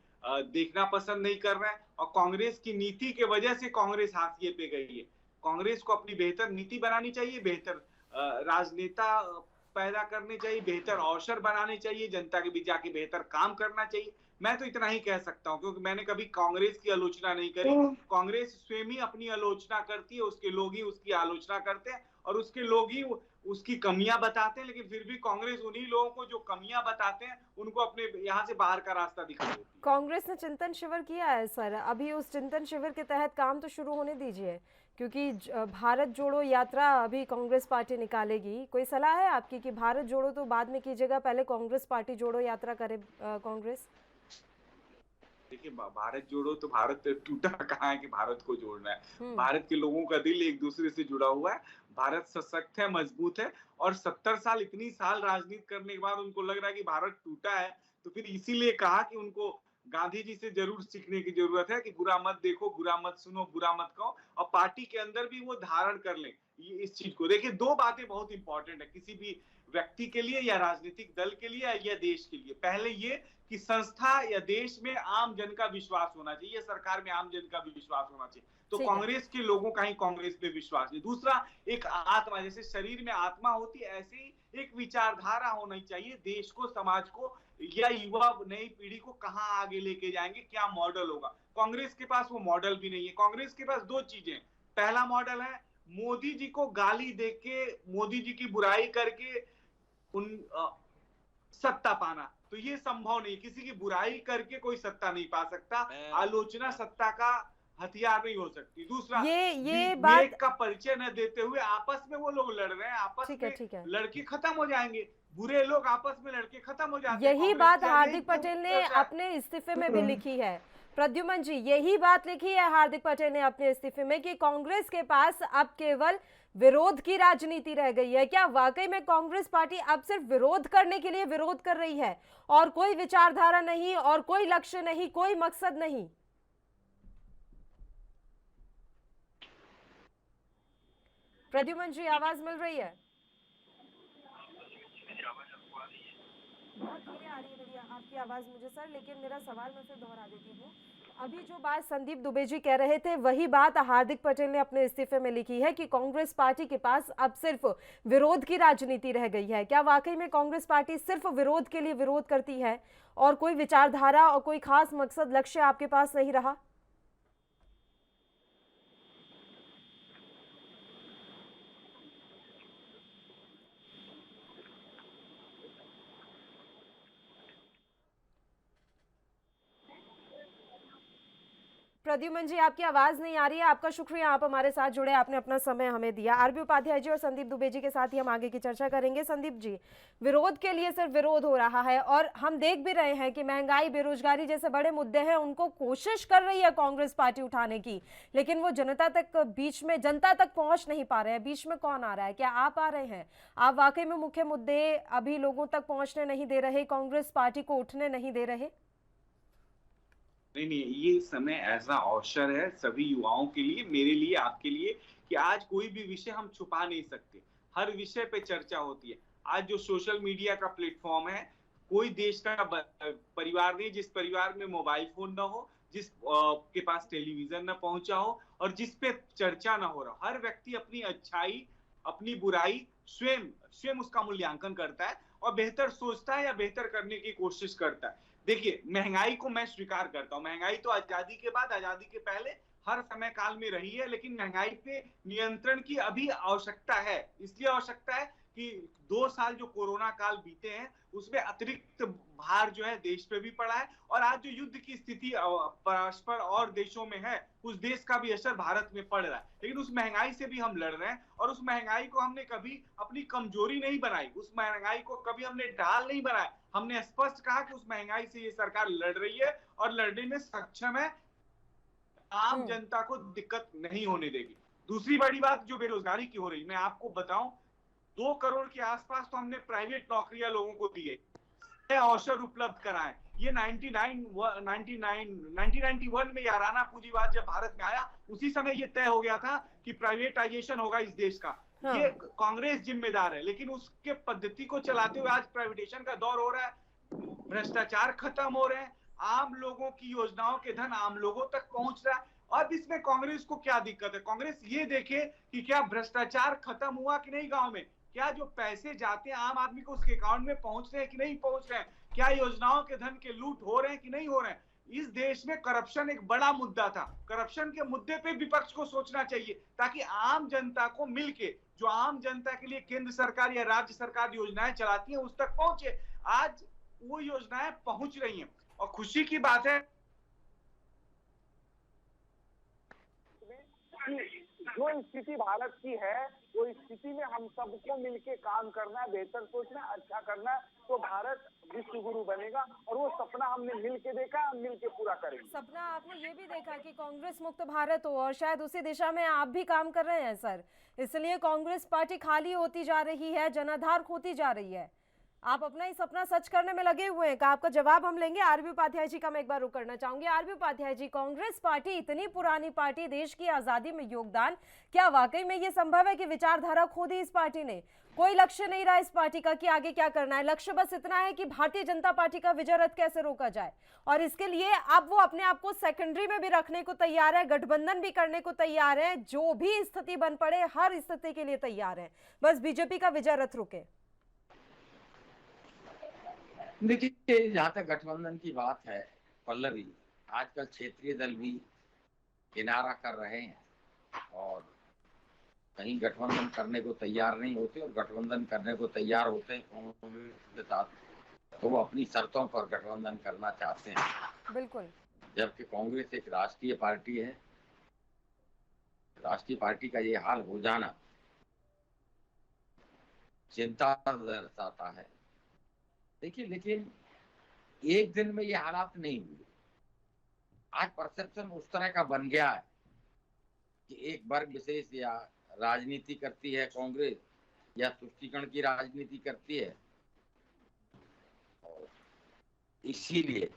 देखना पसंद नहीं कर रहे हैं और कांग्रेस की नीति के वजह से कांग्रेस हाशिए पे गई है। कांग्रेस को अपनी बेहतर नीति बनानी चाहिए, बेहतर राजनेता पैदा करने चाहिए, बेहतर अवसर बनाने चाहिए, जनता के बीच जाके बेहतर काम करना चाहिए। मैं तो इतना ही कह सकता हूँ, क्योंकि मैंने कभी कांग्रेस की आलोचना नहीं करी। कांग्रेस स्वयं ही अपनी आलोचना करती है, उसके लोग ही उसकी आलोचना करते हैं और उसके लोग ही उसकी कमियां बताते हैं, लेकिन फिर भी कांग्रेस उन्हीं लोगों को जो कमियां बताते हैं उनको अपने यहाँ से बाहर का रास्ता दिखा देती है। कांग्रेस ने चिंतन शिविर किया है सर, अभी उस चिंतन शिविर के तहत काम तो शुरू होने दीजिए, क्योंकि भारत जोड़ो यात्रा अभी कांग्रेस पार्टी निकालेगी। कोई सलाह है आपकी कि भारत जोड़ो तो बाद में कीजिएगा, पहले कांग्रेस पार्टी जोड़ो यात्रा करे कांग्रेस? देखिए, भारत जोड़ो तो भारत टूटा कहाँ है कि भारत को जोड़ना है। भारत के लोगों का दिल एक दूसरे से जुड़ा हुआ है। भारत सशक्त है, मजबूत है और 70 साल इतनी साल राजनीति करने के बाद उनको लग रहा है कि भारत टूटा है। तो फिर इसीलिए कहा कि उनको गांधी जी से जरूर सीखने की जरूरत है कि बुरा मत देखो, बुरा मत सुनो, बुरा मत कहो, और पार्टी के अंदर भी वो धारण कर लें ये इस चीज को। देखिए, दो बातें बहुत इंपॉर्टेंट है किसी भी व्यक्ति के लिए या राजनीतिक दल के लिए या देश के लिए। पहले ये कि संस्था या देश में आम जन का विश्वास होना चाहिए, सरकार में आम जन का भी विश्वास होना चाहिए। तो कांग्रेस के लोगों का ही कांग्रेस पे विश्वास नहीं। दूसरा, एक आत्मा, जैसे शरीर में आत्मा होती है ऐसे ही एक विचारधारा होनी चाहिए। देश को, समाज को या युवा नई पीढ़ी को कहाँ आगे लेके जाएंगे, क्या मॉडल होगा। कांग्रेस के पास वो मॉडल भी नहीं है। कांग्रेस के पास दो चीजें, पहला मॉडल है मोदी जी को गाली देके, मोदी जी की बुराई करके उन सत्ता पाना। तो ये संभव नहीं, किसी की बुराई करके कोई सत्ता नहीं पा सकता। आलोचना सत्ता का हथियार नहीं हो सकती। दूसरा, ये बात का परिचय न देते हुए आपस में वो लोग लड़ रहे हैं, आपस में लड़के खत्म हो जाएंगे, बुरे लोग आपस में लड़के खत्म हो जाते हैं। यही बात हार्दिक पटेल ने अपने इस्तीफे में भी लिखी है। प्रद्युमन जी, यही बात लिखी है हार्दिक पटेल ने अपने इस्तीफे में कि कांग्रेस के पास अब केवल विरोध की राजनीति रह गई है। क्या वाकई में कांग्रेस पार्टी अब सिर्फ विरोध करने के लिए विरोध कर रही है और कोई विचारधारा नहीं और कोई लक्ष्य नहीं, कोई मकसद नहीं? प्रद्युमन जी, आवाज मिल रही है? बहुत धीरे आ रही है मेरी आपकी आवाज मुझे सर, लेकिन मेरा सवाल मैं फिर दोहरा देती हूँ। अभी जो बात संदीप दुबे जी कह रहे थे वही बात हार्दिक पटेल ने अपने इस्तीफे में लिखी है कि कांग्रेस पार्टी के पास अब सिर्फ विरोध की राजनीति रह गई है। क्या वाकई में कांग्रेस पार्टी सिर्फ विरोध के लिए विरोध करती है और कोई विचारधारा और कोई खास मकसद, लक्ष्य आपके पास नहीं रहा? प्रद्युमन जी, आपकी आवाज नहीं आ रही है। आपका शुक्रिया, आप हमारे साथ जुड़े, आपने अपना समय हमें दिया। आरबी उपाध्याय जी और संदीप दुबे जी के साथ ही हम आगे की चर्चा करेंगे। संदीप जी, विरोध के लिए सिर्फ विरोध हो रहा है और हम देख भी रहे हैं कि महंगाई, बेरोजगारी जैसे बड़े मुद्दे हैं, उनको कोशिश कर रही है कांग्रेस पार्टी उठाने की, लेकिन वो जनता तक पहुंच नहीं पा रहे हैं। बीच में कौन आ रहा है? क्या आप आ रहे हैं? आप वाकई में मुख्य मुद्दे अभी लोगों तक पहुंचने नहीं दे रहे, कांग्रेस पार्टी को उठने नहीं दे रहे? नहीं, ये समय ऐसा अवसर है सभी युवाओं के लिए, मेरे लिए, आपके लिए, कि आज कोई भी विषय हम छुपा नहीं सकते। हर विषय पे चर्चा होती है। आज जो सोशल मीडिया का प्लेटफॉर्म है, कोई देश का परिवार नहीं जिस परिवार में मोबाइल फोन ना हो, जिस के पास टेलीविजन न पहुंचा हो और जिस पे चर्चा ना हो रहा। हर व्यक्ति अपनी अच्छाई, अपनी बुराई स्वयं उसका मूल्यांकन करता है और बेहतर सोचता है या बेहतर करने की कोशिश करता है। देखिए, महंगाई को मैं स्वीकार करता हूँ। महंगाई तो आजादी के बाद, आजादी के पहले हर समय काल में रही है, लेकिन महंगाई पे नियंत्रण की अभी आवश्यकता है। इसलिए आवश्यकता है कि 2 साल जो कोरोना काल बीते हैं उसमें अतिरिक्त भार जो है देश पे भी पड़ा है, और आज जो युद्ध की स्थिति परस्पर और देशों में है उस देश का भी असर भारत में पड़ रहा है। लेकिन उस महंगाई से भी हम लड़ रहे हैं, और उस महंगाई को हमने कभी अपनी कमजोरी नहीं बनाई, उस महंगाई को कभी हमने ढाल नहीं बनाया। हमने स्पष्ट कहा कि उस महंगाई से ये सरकार लड़ रही है और लड़ने में सक्षम है, आम जनता को दिक्कत नहीं होने देगी। दूसरी बड़ी बात जो बेरोजगारी की हो रही, मैं आपको बताऊं 2 करोड़ के आसपास तो हमने प्राइवेट नौकरियां लोगों को दी है, अवसर उपलब्ध कराएं। ये 1991 में याराना पूंजीवाद जब भारत में आया उसी समय ये तय हो गया था कि प्राइवेटाइजेशन होगा इस देश का। हाँ। ये कांग्रेस जिम्मेदार है, लेकिन उसके पद्धति को चलाते हुए आज प्राइवेटाइजेशन का दौर हो रहा है, भ्रष्टाचार खत्म हो रहे हैं, आम लोगों की योजनाओं के धन आम लोगों तक पहुंच रहा है। अब इसमें कांग्रेस को क्या दिक्कत है? कांग्रेस ये देखे कि क्या भ्रष्टाचार खत्म हुआ कि नहीं गांव में, क्या जो पैसे जाते हैं आम आदमी को उसके अकाउंट में पहुंच रहे हैं कि नहीं पहुंच रहे हैं, क्या योजनाओं के धन के लूट हो रहे हैं कि नहीं हो रहे हैं। इस देश में करप्शन एक बड़ा मुद्दा था, करप्शन के मुद्दे पे विपक्ष को सोचना चाहिए ताकि आम जनता को मिलके जो आम जनता के लिए केंद्र सरकार या राज्य सरकार योजनाएं चलाती है उस तक पहुंचे। आज वो योजनाएं पहुंच रही हैं और खुशी की बात है जो स्थिति भारत की है वो स्थिति में हम सबको मिलके काम करना है, बेहतर सोचना, अच्छा करना है, तो भारत विश्व गुरु बनेगा। और वो सपना हमने मिलके देखा, हम मिलके पूरा करेंगे। सपना आपने ये भी देखा कि कांग्रेस मुक्त भारत हो, और शायद उसी दिशा में आप भी काम कर रहे हैं सर, इसलिए कांग्रेस पार्टी खाली होती जा रही है, जनाधार खोती जा रही है। आप अपना ही सपना सच करने में लगे हुए हैं। आपका जवाब हम लेंगे। आरबी उपाध्याय जी का मैं एक बार रुक करना चाहूंगी। आरबी उपाध्याय जी, कांग्रेस पार्टी इतनी पुरानी पार्टी, देश की आजादी में योगदान, क्या वाकई में ये संभव है कि विचारधारा खो दी इस पार्टी ने? कोई लक्ष्य नहीं रहा इस पार्टी का कि आगे क्या करना है, लक्ष्य बस इतना है कि भारतीय जनता पार्टी का विजय रथ कैसे रोका जाए, और इसके लिए अब वो अपने आप को सेकेंडरी में भी रखने को तैयार है, गठबंधन भी करने को तैयार है, जो भी स्थिति बन पड़े हर स्थिति के लिए तैयार है, बस बीजेपी का विजय रथ रुके। देखिए, जहाँ तक गठबंधन की बात है पल्लवी, आजकल क्षेत्रीय दल भी किनारा कर रहे हैं और कहीं गठबंधन करने को तैयार नहीं होते, और गठबंधन करने को तैयार होते हैं कांग्रेस के साथ, तो वो अपनी शर्तों पर गठबंधन करना चाहते हैं। बिल्कुल। जबकि कांग्रेस एक राष्ट्रीय पार्टी है, राष्ट्रीय पार्टी का ये हाल हो जाना चिंता दर्शाता है। देखिए, लेकिन एक दिन में ये हालात नहीं हुए। आज परसेप्शन उस तरह का बन गया है कि एक वर्ग विशेष या राजनीति करती है कांग्रेस, या तुष्टीकरण की राजनीति करती है, और इसीलिए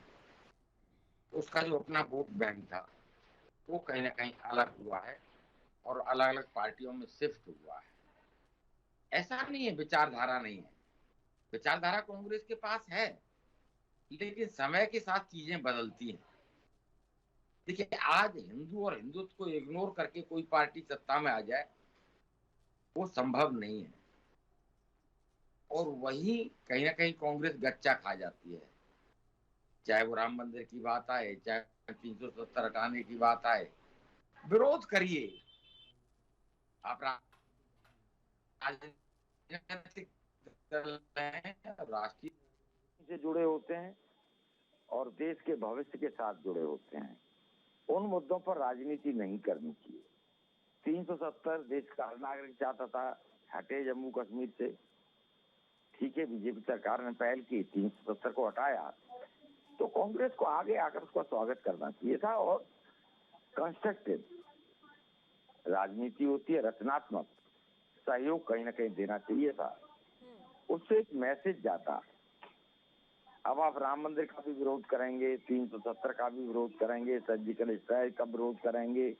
उसका जो अपना वोट बैंक था वो कहीं ना कहीं अलग हुआ है और अलग अलग पार्टियों में शिफ्ट हुआ है। ऐसा नहीं है विचारधारा नहीं है, विचारधारा कांग्रेस के पास है, लेकिन समय के साथ चीजें बदलती हैं। देखिए, आज हिंदू और हिंदुत्व को इग्नोर करके कोई पार्टी सत्ता में आ जाए वो संभव नहीं है, और वही कहीं ना कहीं कांग्रेस गच्चा खा जाती है। चाहे वो राम मंदिर की बात आए, चाहे 370 हटाने की बात आए, विरोध करिए, आप राजनीतिक राष्ट्रीय से जुड़े होते हैं और देश के भविष्य के साथ जुड़े होते हैं, उन मुद्दों पर राजनीति नहीं करनी चाहिए। 370 देश का हर नागरिक चाहता था हटे जम्मू कश्मीर से, ठीक है, बीजेपी सरकार ने पहल की, 370 को हटाया, तो कांग्रेस को आगे आकर उसका स्वागत करना चाहिए था। और कंस्ट्रक्टिव राजनीति होती है, रचनात्मक सहयोग कहीं ना कहीं देना चाहिए था, उससे एक मैसेज जाता। अब आप राम मंदिर का भी विरोध करेंगे, 370 का भी विरोध करेंगे, सर्जिकल स्ट्राइक का विरोध करेंगे,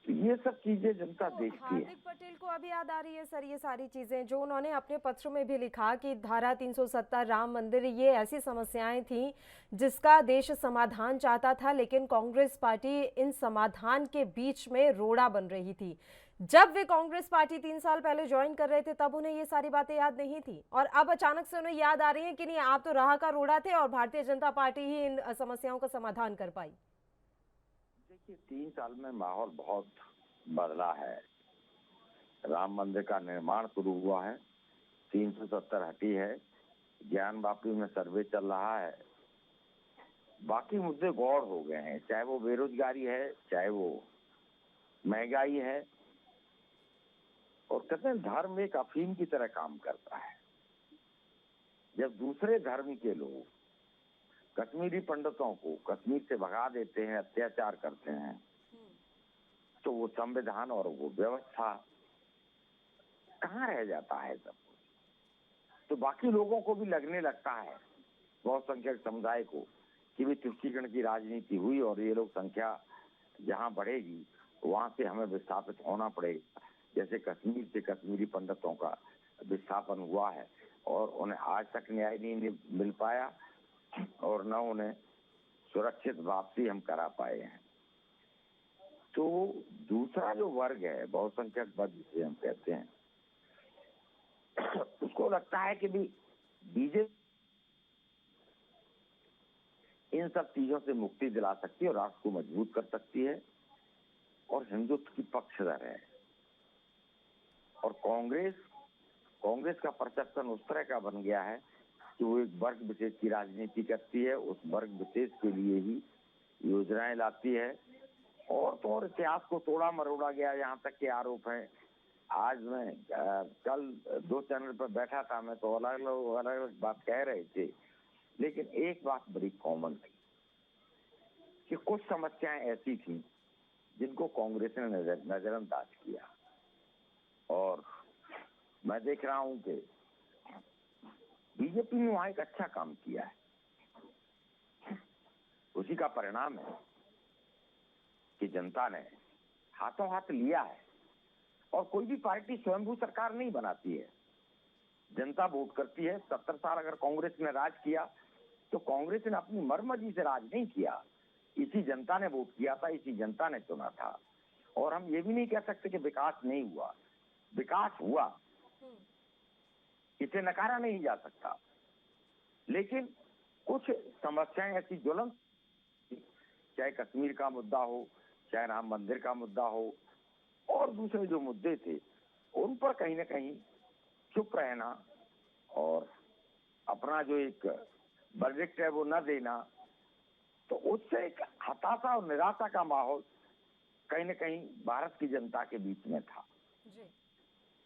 तो ये सब चीजें जनता देखती है। हार्दिक पटेल को अभी याद आ रही है सर ये सारी चीजें जो उन्होंने अपने पत्र में भी लिखा कि धारा 370, राम मंदिर, ये ऐसी समस्याएं थी जिसका देश समाधान चाहता था, लेकिन कांग्रेस पार्टी इन समाधान के बीच में रोड़ा बन रही थी। जब वे कांग्रेस पार्टी 3 साल पहले ज्वाइन कर रहे थे तब उन्हें ये सारी बातें याद नहीं थी, और अब अचानक से उन्हें याद आ रही है कि नहीं, आप तो राह का रोड़ा थे और भारतीय जनता पार्टी ही इन समस्याओं का समाधान कर पाई। देखिए, 3 साल में माहौल बहुत बदला है। राम मंदिर का निर्माण शुरू हुआ है, 370 हटी है, ज्ञान वापी में सर्वे चल रहा है। बाकी मुद्दे गौड़ हो गए हैं, चाहे वो बेरोजगारी है, चाहे वो महंगाई है। और कहते हैं धर्म एक अफीम की तरह काम करता है। जब दूसरे धर्म के लोग कश्मीरी पंडितों को कश्मीर से भगा देते हैं, अत्याचार करते हैं, तो वो संविधान और वो व्यवस्था कहाँ रह जाता है सब कुछ। तो बाकी लोगों को भी लगने लगता है, बहुसंख्यक समुदाय को, कि भी तुष्टीकरण की राजनीति हुई और ये लोग संख्या जहाँ बढ़ेगी वहां से हमें विस्थापित होना पड़ेगा। जैसे कश्मीर से कश्मीरी पंडितों का विस्थापन हुआ है और उन्हें आज तक न्याय नहीं मिल पाया और न उन्हें सुरक्षित वापसी हम करा पाए हैं। तो दूसरा जो वर्ग है, बहुसंख्यक वर्ग जिसे हम कहते हैं, उसको लगता है कि भी बीजेपी इन सब चीजों से मुक्ति दिला सकती है और राष्ट्र को मजबूत कर सकती है और हिंदुत्व की पक्षधर है। और कांग्रेस का परसेप्शन उस तरह का बन गया है कि वो एक वर्ग विशेष की राजनीति करती है, उस वर्ग विशेष के लिए ही योजनाएं लाती है। और तो और इतिहास को तोड़ा मरोड़ा गया, यहाँ तक के आरोप है। आज मैं कल 2 चैनल पर बैठा था, मैं तो अलग अलग बात कह रहे थे, लेकिन एक बात बड़ी कॉमन थी कि कुछ समस्याएं ऐसी थी जिनको कांग्रेस ने नजरअंदाज किया। और मैं देख रहा हूं कि बीजेपी ने वहां एक अच्छा काम किया है। उसी का परिणाम है कि जनता ने हाथों हाथ लिया है। और कोई भी पार्टी स्वयंभू सरकार नहीं बनाती है, जनता वोट करती है। 70 साल अगर कांग्रेस ने राज किया तो कांग्रेस ने अपनी मर्जी से राज नहीं किया, इसी जनता ने वोट किया था, इसी जनता ने चुना था। और हम ये भी नहीं कह सकते कि विकास नहीं हुआ, विकास हुआ, इसे नकारा नहीं जा सकता। लेकिन कुछ समस्याएं ऐसी ज्वलंत, चाहे कश्मीर का मुद्दा हो, चाहे राम मंदिर का मुद्दा हो और दूसरे जो मुद्दे थे, उन पर कहीं ना कहीं चुप रहना और अपना जो एक वर्डिक्ट है वो न देना, तो उससे एक हताशा और निराशा का माहौल कहीं न कहीं भारत की जनता के बीच में था।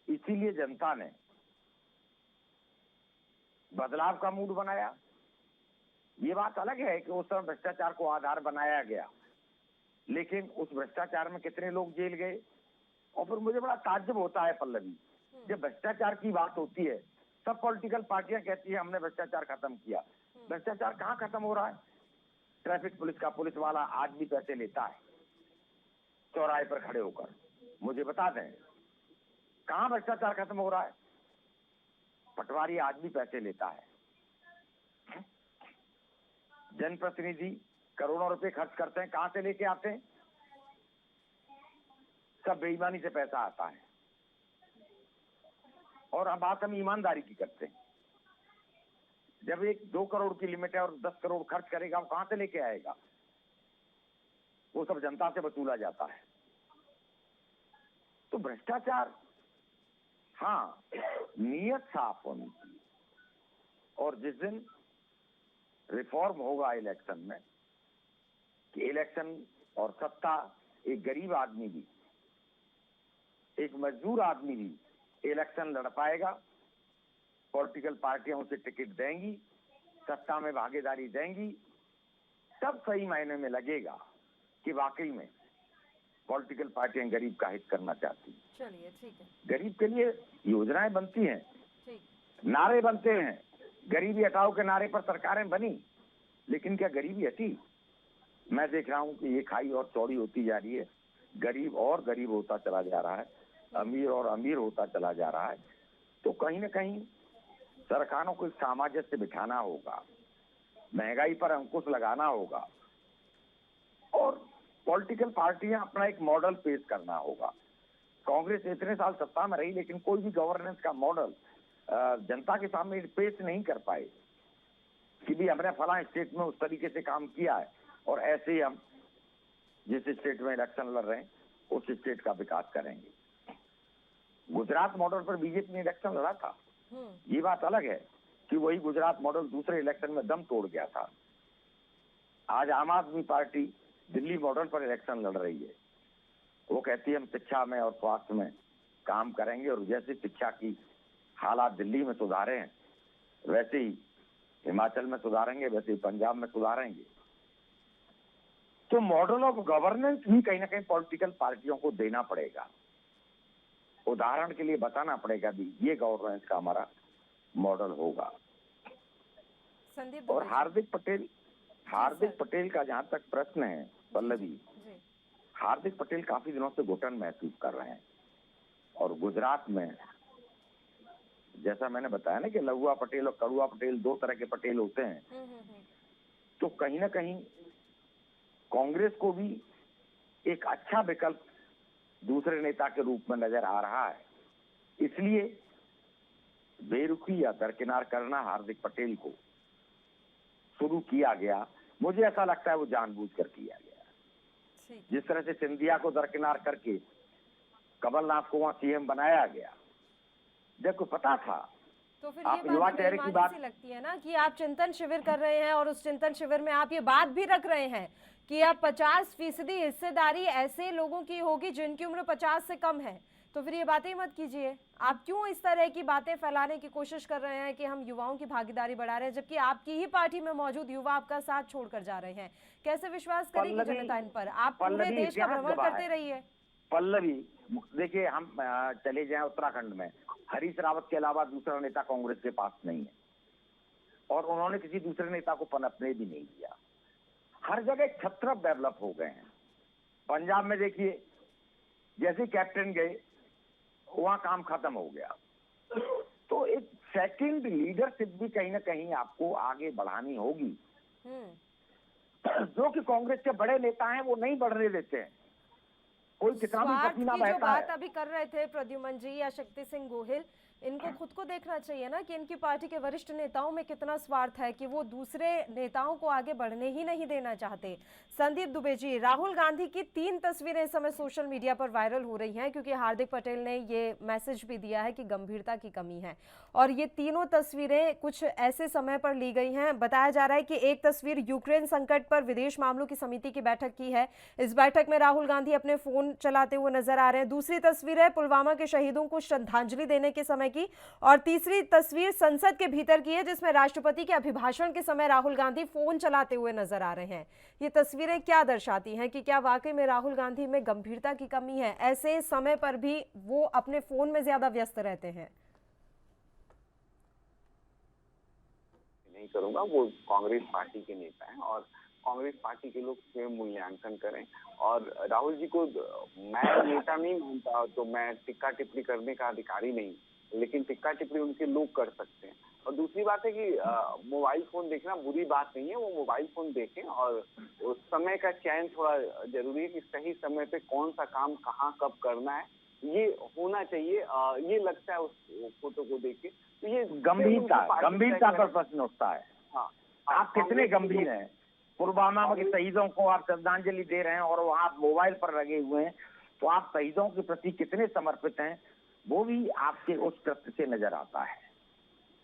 इसीलिए जनता ने बदलाव का मूड बनाया। ये बात अलग है कि उस समय भ्रष्टाचार को आधार बनाया गया, लेकिन उस भ्रष्टाचार में कितने लोग जेल गए। और फिर मुझे बड़ा ताज्जुब होता है पल्लवी, जब भ्रष्टाचार की बात होती है सब पॉलिटिकल पार्टियां कहती है हमने भ्रष्टाचार खत्म किया। भ्रष्टाचार कहाँ खत्म हो रहा है? ट्रैफिक पुलिस का पुलिस वाला आज भी पैसे लेता है चौराहे पर खड़े होकर। मुझे बता दें कहाँ भ्रष्टाचार खत्म हो रहा है? पटवारी आज भी पैसे लेता है। जनप्रतिनिधि करोड़ों रुपए खर्च करते हैं, कहां से लेके आते हैं? सब बेईमानी से पैसा आता है। और अब बात हम ईमानदारी की करते हैं। जब एक 2 करोड़ की लिमिट है और 10 करोड़ खर्च करेगा, वो कहां से लेके आएगा? वो सब जनता से वसूला जाता है। तो भ्रष्टाचार, हाँ, नीयत साफ होनी चाहिए। और जिस दिन रिफॉर्म होगा इलेक्शन में, कि इलेक्शन और सत्ता एक गरीब आदमी भी, एक मजदूर आदमी भी इलेक्शन लड़ पाएगा, पॉलिटिकल पार्टियां उसे टिकट देंगी, सत्ता में भागीदारी देंगी, तब सही मायने में लगेगा कि वाकई में पॉलिटिकल पार्टियां गरीब का हित करना चाहती हैं। चलिए ठीक है। गरीब के लिए योजनाएं बनती हैं, ठीक। नारे बनते हैं, गरीबी हटाओ के नारे पर सरकारें बनी, लेकिन क्या गरीबी हटी? मैं देख रहा हूं कि ये खाई और चौड़ी होती जा रही है, गरीब और गरीब होता चला जा रहा है, अमीर और अमीर होता चला जा रहा है। तो कहीं ना कहीं सरकारों को सामंजस्य बिठाना होगा, महंगाई पर अंकुश लगाना होगा और पॉलिटिकल पार्टियां अपना एक मॉडल पेश करना होगा। कांग्रेस इतने साल सत्ता में रही, लेकिन कोई भी गवर्नेंस का मॉडल जनता के सामने पेश नहीं कर पाए कि भी हमने फला स्टेट में उस तरीके से काम किया है और ऐसे ही हम जिस स्टेट में इलेक्शन लड़ रहे हैं उस स्टेट का विकास करेंगे। गुजरात मॉडल पर बीजेपी ने इलेक्शन लड़ा था, ये बात अलग है कि वही गुजरात मॉडल दूसरे इलेक्शन में दम तोड़ गया था। आज आम आदमी पार्टी दिल्ली मॉडल पर इलेक्शन लड़ रही है। वो कहती है हम शिक्षा में और स्वास्थ्य में काम करेंगे, और जैसे शिक्षा की हालात दिल्ली में सुधारे हैं वैसे ही हिमाचल में सुधारेंगे, वैसे ही पंजाब में सुधारेंगे। तो मॉडल ऑफ गवर्नेंस भी कहीं ना कहीं पॉलिटिकल पार्टियों को देना पड़ेगा, उदाहरण के लिए बताना पड़ेगा भी ये गवर्नेंस का हमारा मॉडल होगा। संदीप और दुबे हार्दिक पटेल का जहां तक प्रश्न है पल्लवी, जी, हार्दिक पटेल काफी दिनों से घुटन महसूस कर रहे हैं, और गुजरात में जैसा मैंने बताया ना कि लहुआ पटेल और कड़ुआ पटेल दो तरह के पटेल होते हैं, तो कहीं ना कहीं कांग्रेस को भी एक अच्छा विकल्प दूसरे नेता के रूप में नजर आ रहा है। इसलिए बेरुखी या दरकिनार करना हार्दिक पटेल को शुरू किया गया। मुझे ऐसा लगता है वो जानबूझकर किया गया। जिस तरह से सिंधिया को दरकिनार करके कमलनाथ को वहां सीएम बनाया गया, जबकि पता था। तो फिर आप ये युवा बात चेहरे की बेईमानी बात सी लगती है ना कि आप चिंतन शिविर कर रहे हैं और उस चिंतन शिविर में आप ये बात भी रख रहे हैं कि अब 50% हिस्सेदारी ऐसे लोगों की होगी जिनकी उम्र 50 से कम है। तो फिर ये बातें मत कीजिए। आप क्यों इस तरह की बातें फैलाने की कोशिश कर रहे हैं कि हम युवाओं की भागीदारी बढ़ा रहे हैं, जबकि आपकी ही पार्टी में मौजूद युवा आपका साथ छोड़कर जा रहे हैं। कैसे विश्वास करेगी जनता इन पर? आप पूरे देश का भ्रमण करते रहिए। पल्लवी, देखिए हम चले जाएं उत्तराखंड में, हरीश रावत के अलावा दूसरा नेता कांग्रेस के पास नहीं है, और उन्होंने किसी दूसरे नेता को पनपने भी नहीं दिया। हर जगह छत्रप डेवलप हो गए हैं। पंजाब में देखिए, जैसे कैप्टन गए वहां काम खत्म हो गया। तो एक सेकंड लीडरशिप भी कहीं ना कहीं आपको आगे बढ़ानी होगी, जो कि कांग्रेस के बड़े नेता हैं वो नहीं बढ़ने देते हैं। कोई कितना भी स्वार्थ पसीना की जो बहता बात है। अभी कर रहे थे प्रद्युमन जी या शक्ति सिंह गोहिल, इनको खुद को देखना चाहिए ना कि इनकी पार्टी के वरिष्ठ नेताओं में कितना स्वार्थ है कि वो दूसरे नेताओं को आगे बढ़ने ही नहीं देना चाहते। संदीप दुबे जी, राहुल गांधी की 3 तस्वीरें इस समय सोशल मीडिया पर वायरल हो रही हैं क्योंकि हार्दिक पटेल ने ये मैसेज भी दिया है कि गंभीरता की कमी है, और ये तीनों तस्वीरें कुछ ऐसे समय पर ली गई हैं। बताया जा रहा है कि एक तस्वीर यूक्रेन संकट पर विदेश मामलों की समिति की बैठक की है। इस बैठक में राहुल गांधी अपने फोन चलाते हुए नजर आ रहे हैं। दूसरी तस्वीर है पुलवामा के शहीदों को श्रद्धांजलि देने के समय की, और तीसरी तस्वीर संसद के भीतर की है जिसमें राष्ट्रपति के अभिभाषण के समय राहुल गांधी फोन चलाते हुए नजर आ रहे हैं। ये तस्वीरें क्या दर्शाती हैं कि क्या वाकई में राहुल गांधी में गंभीरता की कमी है? ऐसे समय पर भी वो अपने फोन में ज्यादा व्यस्त रहते हैं। नहीं करूंगा, वो कांग्रेस पार्टी के नेता हैं और कांग्रेस पार्टी के लोग स्वयं मूल्यांकन करें। और राहुल जी को मैं नेता नहीं मानता, तो मैं टिक्का टिप्पणी करने का अधिकारी नहीं, लेकिन टिक्का टिप्पणी उनके लोग कर सकते हैं। और दूसरी बात है कि मोबाइल फोन देखना बुरी बात नहीं है, वो मोबाइल फोन देखें, और उस समय का चयन थोड़ा जरूरी है कि सही समय पे कौन सा काम कहाँ कब करना है, ये होना चाहिए। ये लगता है उस फोटो को देख के। तो ये गंभीरता पर प्रश्न उठता है। हाँ, आप कितने गंभीर हैं? पुलवामा के शहीदों को आप श्रद्धांजलि दे रहे हैं और वहाँ आप मोबाइल पर लगे हुए हैं, तो आप शहीदों के प्रति कितने समर्पित हैं, वो भी आपके उस कृत्य से नजर आता है।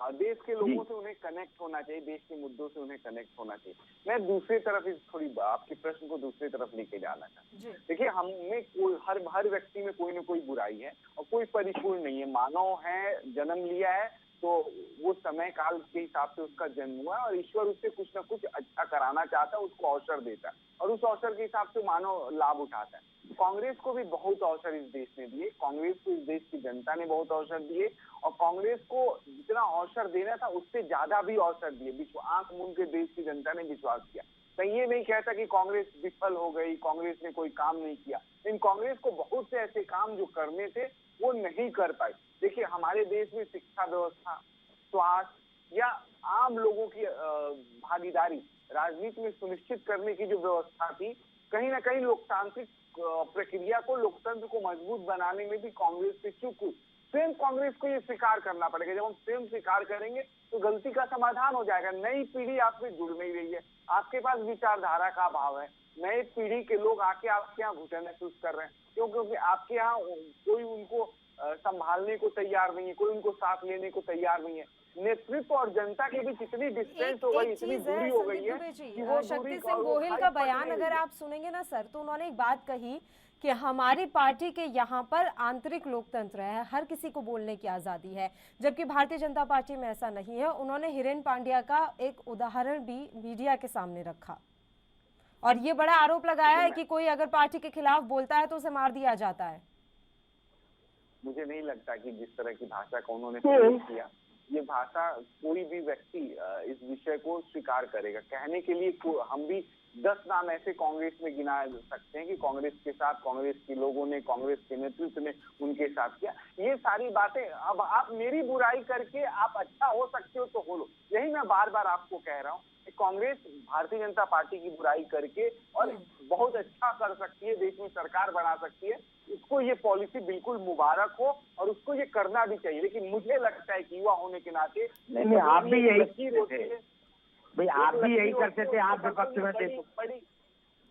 देश के लोगों से उन्हें कनेक्ट होना चाहिए, देश के मुद्दों से उन्हें कनेक्ट होना चाहिए। मैं दूसरी तरफ इस थोड़ी आपके प्रश्न को दूसरी तरफ लेके जाना चाहता हूँ। देखिए, हम में कोई हर व्यक्ति में कोई न कोई बुराई है और कोई परिपूर्ण नहीं है। मानव है, जन्म लिया है, तो वो समय काल के हिसाब से उसका जन्म हुआ और ईश्वर उससे कुछ न कुछ अच्छा कराना चाहता है, उसको अवसर देता है और उस अवसर के हिसाब से मानव लाभ उठाता है। कांग्रेस को भी बहुत अवसर इस देश ने दिए, कांग्रेस को इस देश की जनता ने बहुत अवसर दिए, और कांग्रेस को जितना अवसर देना था उससे ज्यादा भी अवसर दिए। आंख मूंद के देश की जनता ने विश्वास किया। कहीं ये नहीं कहता कि कांग्रेस विफल हो गई, कांग्रेस ने कोई काम नहीं किया, लेकिन कांग्रेस को बहुत से ऐसे काम जो करने थे वो नहीं कर पाई। देखिए, हमारे देश में शिक्षा व्यवस्था, स्वास्थ्य या आम लोगों की भागीदारी राजनीति में सुनिश्चित करने की जो व्यवस्था थी, कहीं ना कहीं लोकतांत्रिक प्रक्रिया को, लोकतंत्र को मजबूत बनाने में भी कांग्रेस की चूक हुई। स्वयं कांग्रेस को ये स्वीकार करना पड़ेगा। जब हम स्वयं स्वीकार करेंगे तो गलती का समाधान हो जाएगा। नई पीढ़ी आपसे जुड़ नहीं रही है, आपके पास विचारधारा का अभाव है, नई पीढ़ी के लोग आके आपके यहाँ घुटन महसूस कर रहे हैं, क्योंकि आपके यहाँ कोई उनको संभालने को तैयार नहीं है, कोई उनको साथ लेने को तैयार नहीं है। नेतृत्व और जनता के बीच इतनी डिस्टेंस हो गई, इतनी दूरी हो गई है कि वो शक्ति सिंह गोहिल का बयान अगर आप सुनेंगे ना सर, तो उन्होंने एक बात कही कि हमारी पार्टी के यहाँ पर आंतरिक लोकतंत्र है, हर किसी को बोलने की आजादी है, जबकि भारतीय जनता पार्टी में ऐसा नहीं है। उन्होंने हिरेन पांड्या का एक उदाहरण भी मीडिया के सामने रखा और ये बड़ा आरोप लगाया है कि कोई अगर पार्टी के खिलाफ बोलता है तो उसे मार दिया जाता है। मुझे नहीं लगता कि जिस तरह की भाषा का उन्होंने प्रयोग किया, ये भाषा कोई भी व्यक्ति इस विषय को स्वीकार करेगा। कहने के लिए हम भी 10 नाम ऐसे कांग्रेस में गिना सकते हैं कि कांग्रेस के साथ, कांग्रेस के लोगों ने, कांग्रेस के नेतृत्व ने उनके साथ किया। ये सारी बातें, अब आप मेरी बुराई करके आप अच्छा हो सकते हो तो हो लो, यही मैं बार बार आपको कह रहा हूँ। कांग्रेस भारतीय जनता पार्टी की बुराई करके और बहुत अच्छा कर सकती है, देश में सरकार बना सकती है, उसको ये पॉलिसी बिल्कुल मुबारक हो और उसको ये करना भी चाहिए। लेकिन मुझे लगता है कि युवा होने के नाते नहीं, आप भी यही होती है भाई, आप भी यही करते थे, आप विपक्ष में थे।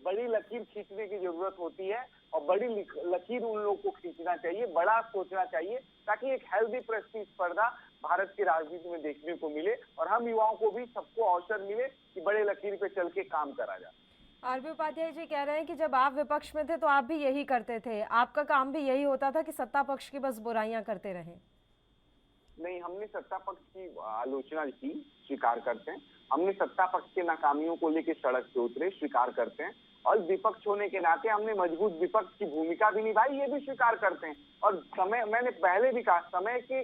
बड़ी लकीर खींचने की जरूरत होती है और बड़ी लकीर उन लोगों को खींचना चाहिए, बड़ा सोचना चाहिए, ताकि एक हेल्दी प्रतिस्पर्धा भारत की राजनीति में देखने को मिले और हम युवाओं को भी, सबको अवसर मिले कि बड़े लकीर पे चल के काम करा जाए। आरबी उपाध्याय जी कह रहे हैं कि जब आप विपक्ष में थे तो आप भी यही करते थे, आपका काम भी यही होता था कि सत्ता पक्ष की बस बुराइयां करते रहें। नहीं, हमने सत्ता पक्ष की आलोचना की, स्वीकार करते हैं। हमने सत्ता पक्ष के नाकामियों को लेकर सड़क पे उतरे, स्वीकार करते हैं। और विपक्ष होने के नाते हमने मजबूत विपक्ष की भूमिका भी निभाई, ये भी स्वीकार करते हैं। और समय, मैंने पहले भी कहा, समय के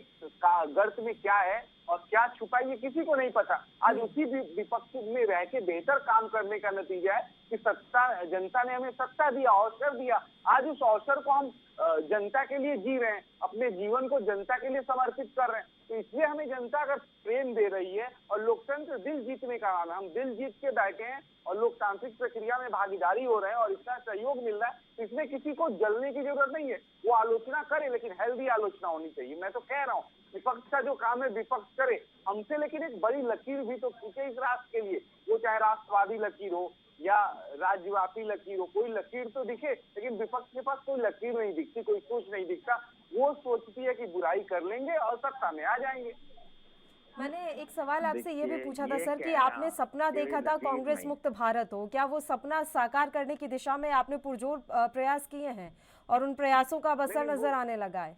गर्त में क्या है और क्या छुपा है ये किसी को नहीं पता। आज उसी विपक्ष में रह के बेहतर काम करने का नतीजा है कि जनता ने हमें सत्ता दिया, अवसर दिया। आज उस अवसर को हम जनता के लिए जी रहे हैं, अपने जीवन को जनता के लिए समर्पित कर रहे हैं। तो इसलिए हमें जनता अगर प्रेम दे रही है, और लोकतंत्र दिल जीतने का नाम है, हम दिल जीत के बैठे हैं और लोकतांत्रिक प्रक्रिया में भागीदारी हो रहे हैं और इतना सहयोग मिल रहा है, तो इसमें किसी को जलने की जरूरत नहीं है। वो आलोचना करे, लेकिन हेल्दी आलोचना होनी चाहिए। मैं तो कह रहा हूँ, विपक्ष का जो काम है विपक्ष करे हमसे, लेकिन एक बड़ी लकीर भी तो खींचे इस राष्ट्र के लिए। वो चाहे राष्ट्रवादी लकीर हो या राज्यव्यापी लकीर हो, कोई लकीर तो दिखे। लेकिन विपक्ष के पास कोई लकीर नहीं दिखती, कोई सोच नहीं दिखता। वो सोचती है कि बुराई कर लेंगे और सत्ता में आ जाएंगे। मैंने एक सवाल आपसे ये भी पूछा था सर कि आपने सपना देखा था कांग्रेस मुक्त भारत हो, क्या वो सपना साकार करने की दिशा में आपने पुरजोर प्रयास किए हैं और उन प्रयासों का असर नजर आने लगा है?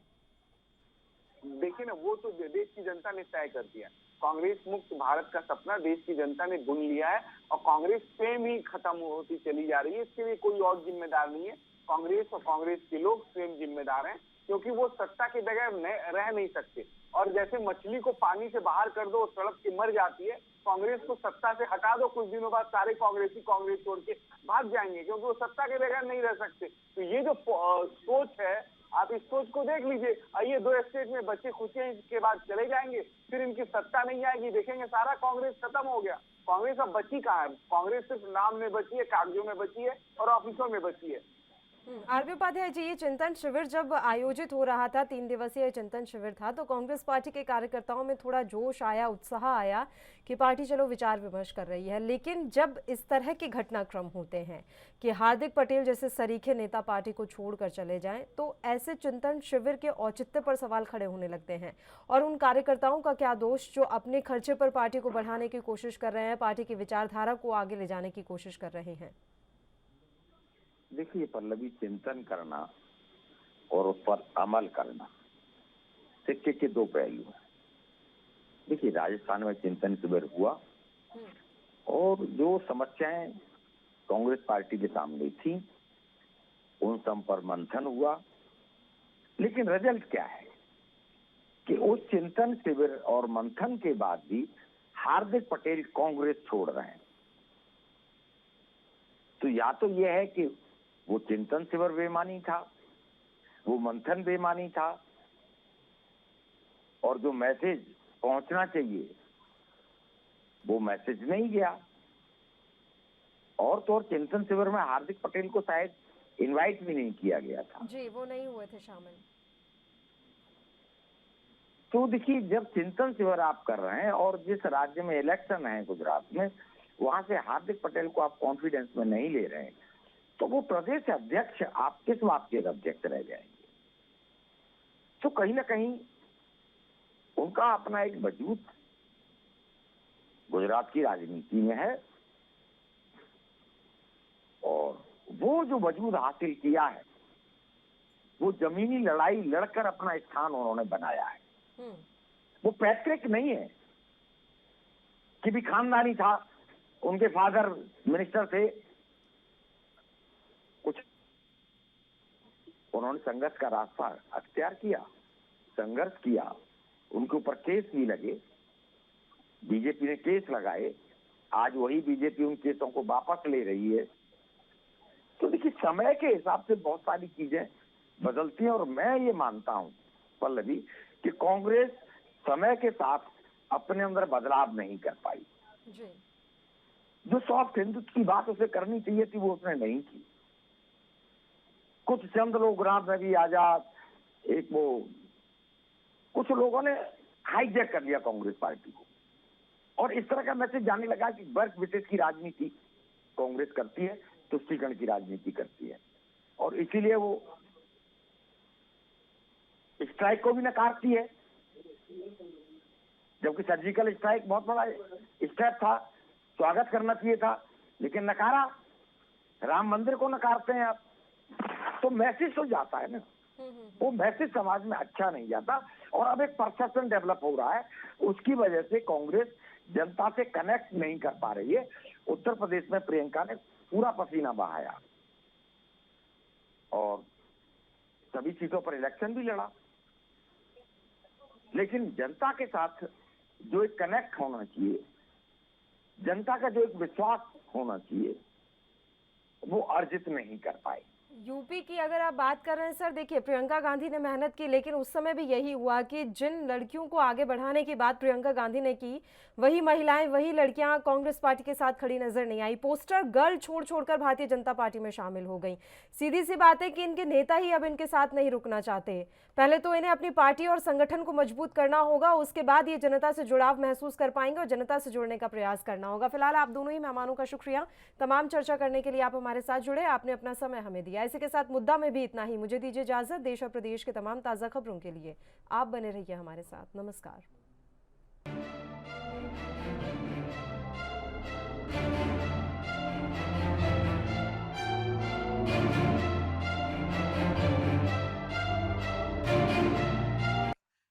देखिए ना, वो तो देश की जनता ने तय कर दिया। कांग्रेस मुक्त भारत का सपना देश की जनता ने बुन लिया है और कांग्रेस स्वयं ही खत्म होती चली जा रही है। इसके लिए कोई और जिम्मेदार नहीं है। कांग्रेस और कांग्रेस के लोग स्वयं जिम्मेदार हैं, क्योंकि वो सत्ता के बगैर रह नहीं सकते। और जैसे मछली को पानी से बाहर कर दो, तड़प के मर जाती है, कांग्रेस को सत्ता से हटा दो, कुछ दिनों बाद सारे कांग्रेसी कांग्रेस छोड़ के भाग जाएंगे, क्योंकि वो सत्ता के बगैर नहीं रह सकते। तो ये जो सोच है, आप इस सोच को देख लीजिए। ये 2 स्टेट में बच्चे खुशी हैं, इसके बाद चले जाएंगे, फिर इनकी सत्ता नहीं आएगी, देखेंगे सारा कांग्रेस खत्म हो गया। कांग्रेस अब बची कहाँ है? कांग्रेस सिर्फ नाम में बची है, कागजों में बची है और ऑफिसों में बची है। आरबी उपाध्याय जी, ये चिंतन शिविर जब आयोजित हो रहा था, 3 दिवसीय चिंतन शिविर था, तो कांग्रेस पार्टी के कार्यकर्ताओं में थोड़ा जोश आया, उत्साह आया कि पार्टी चलो विचार विमर्श कर रही है। लेकिन जब इस तरह के घटनाक्रम होते हैं कि हार्दिक पटेल जैसे सरीखे नेता पार्टी को छोड़कर चले जाएं, तो ऐसे चिंतन शिविर के औचित्य पर सवाल खड़े होने लगते हैं। और उन कार्यकर्ताओं का क्या दोष जो अपने खर्चे पर पार्टी को बढ़ाने की कोशिश कर रहे हैं, पार्टी की विचारधारा को आगे ले जाने की कोशिश कर रहे हैं? देखिए पल्लवी, चिंतन करना और उस पर अमल करना सिक्के के 2 पहलू हैं। देखिए, राजस्थान में चिंतन शिविर हुआ और जो समस्याएं कांग्रेस पार्टी के सामने थी उन सब पर मंथन हुआ। लेकिन रिजल्ट क्या है कि उस चिंतन शिविर और मंथन के बाद भी हार्दिक पटेल कांग्रेस छोड़ रहे हैं। तो या तो यह है कि वो चिंतन शिविर बेईमानी था, वो मंथन बेईमानी था, और जो मैसेज पहुंचना चाहिए वो मैसेज नहीं गया। और तो और चिंतन शिविर में हार्दिक पटेल को शायद इनवाइट भी नहीं किया गया था। जी, वो नहीं हुए थे शामिल। तो देखिए, जब चिंतन शिविर आप कर रहे हैं और जिस राज्य में इलेक्शन है गुजरात में, वहां से हार्दिक पटेल को आप कॉन्फिडेंस में नहीं ले रहे हैं, तो वो प्रदेश अध्यक्ष आप किस बात के अध्यक्ष रह जाएंगे? तो कहीं ना कहीं उनका अपना एक वजूद गुजरात की राजनीति में है, और वो जो वजूद हासिल किया है वो जमीनी लड़ाई लड़कर अपना स्थान उन्होंने बनाया है। वो पैतृक नहीं है कि भी खानदानी था, उनके फादर मिनिस्टर थे, कुछ उन्होंने संघर्ष का रास्ता अख्तियार किया, संघर्ष किया, उनके ऊपर केस भी लगे, बीजेपी ने केस लगाए, आज वही बीजेपी उन केसों को वापस ले रही है। तो देखिए, समय के हिसाब से बहुत सारी चीजें बदलती हैं, और मैं ये मानता हूं पल्लवी कि कांग्रेस समय के साथ अपने अंदर बदलाव नहीं कर पाई। जो सॉफ्ट हिंदुत्व की बात उसे करनी चाहिए थी वो उसने नहीं की। कुछ चंद लोग, राम रवि आजाद, एक वो कुछ लोगों ने हाईजैक कर लिया कांग्रेस पार्टी को, और इस तरह का मैसेज जाने लगा कि वर्ग विशेष की राजनीति कांग्रेस करती है, तुष्टीकरण की राजनीति करती है, और इसीलिए वो स्ट्राइक को भी नकारती है, जबकि सर्जिकल स्ट्राइक बहुत बड़ा स्टेप था, स्वागत करना चाहिए था, लेकिन नकारा। राम मंदिर को नकारते हैं आप, तो मैसेज तो जाता है ना, वो मैसेज समाज में अच्छा नहीं जाता, और अब एक परसेप्शन डेवलप हो रहा है, उसकी वजह से कांग्रेस जनता से कनेक्ट नहीं कर पा रही है। उत्तर प्रदेश में प्रियंका ने पूरा पसीना बहाया और सभी सीटों पर इलेक्शन भी लड़ा, लेकिन जनता के साथ जो एक कनेक्ट होना चाहिए, जनता का जो एक विश्वास होना चाहिए, वो अर्जित नहीं कर पाए। यूपी की अगर आप बात कर रहे हैं सर, देखिए प्रियंका गांधी ने मेहनत की, लेकिन उस समय भी यही हुआ कि जिन लड़कियों को आगे बढ़ाने की बात प्रियंका गांधी ने की, वही महिलाएं, वही लड़कियां कांग्रेस पार्टी के साथ खड़ी नजर नहीं आई। पोस्टर गर्ल छोड़ छोड़कर भारतीय जनता पार्टी में शामिल हो गई। सीधी सी बात है कि इनके नेता ही अब इनके साथ नहीं रुकना चाहते। पहले तो इन्हें अपनी पार्टी और संगठन को मजबूत करना होगा, उसके बाद ये जनता से जुड़ाव महसूस कर पाएंगे और जनता से जुड़ने का प्रयास करना होगा। फिलहाल आप दोनों ही मेहमानों का शुक्रिया, तमाम चर्चा करने के लिए आप हमारे साथ जुड़े, आपने अपना समय हमें दिया। इसी के साथ मुद्दा में भी इतना ही। मुझे दीजिए इजाजत। देश और प्रदेश के तमाम ताज़ा खबरों के लिए आप बने रहिए हमारे साथ। नमस्कार।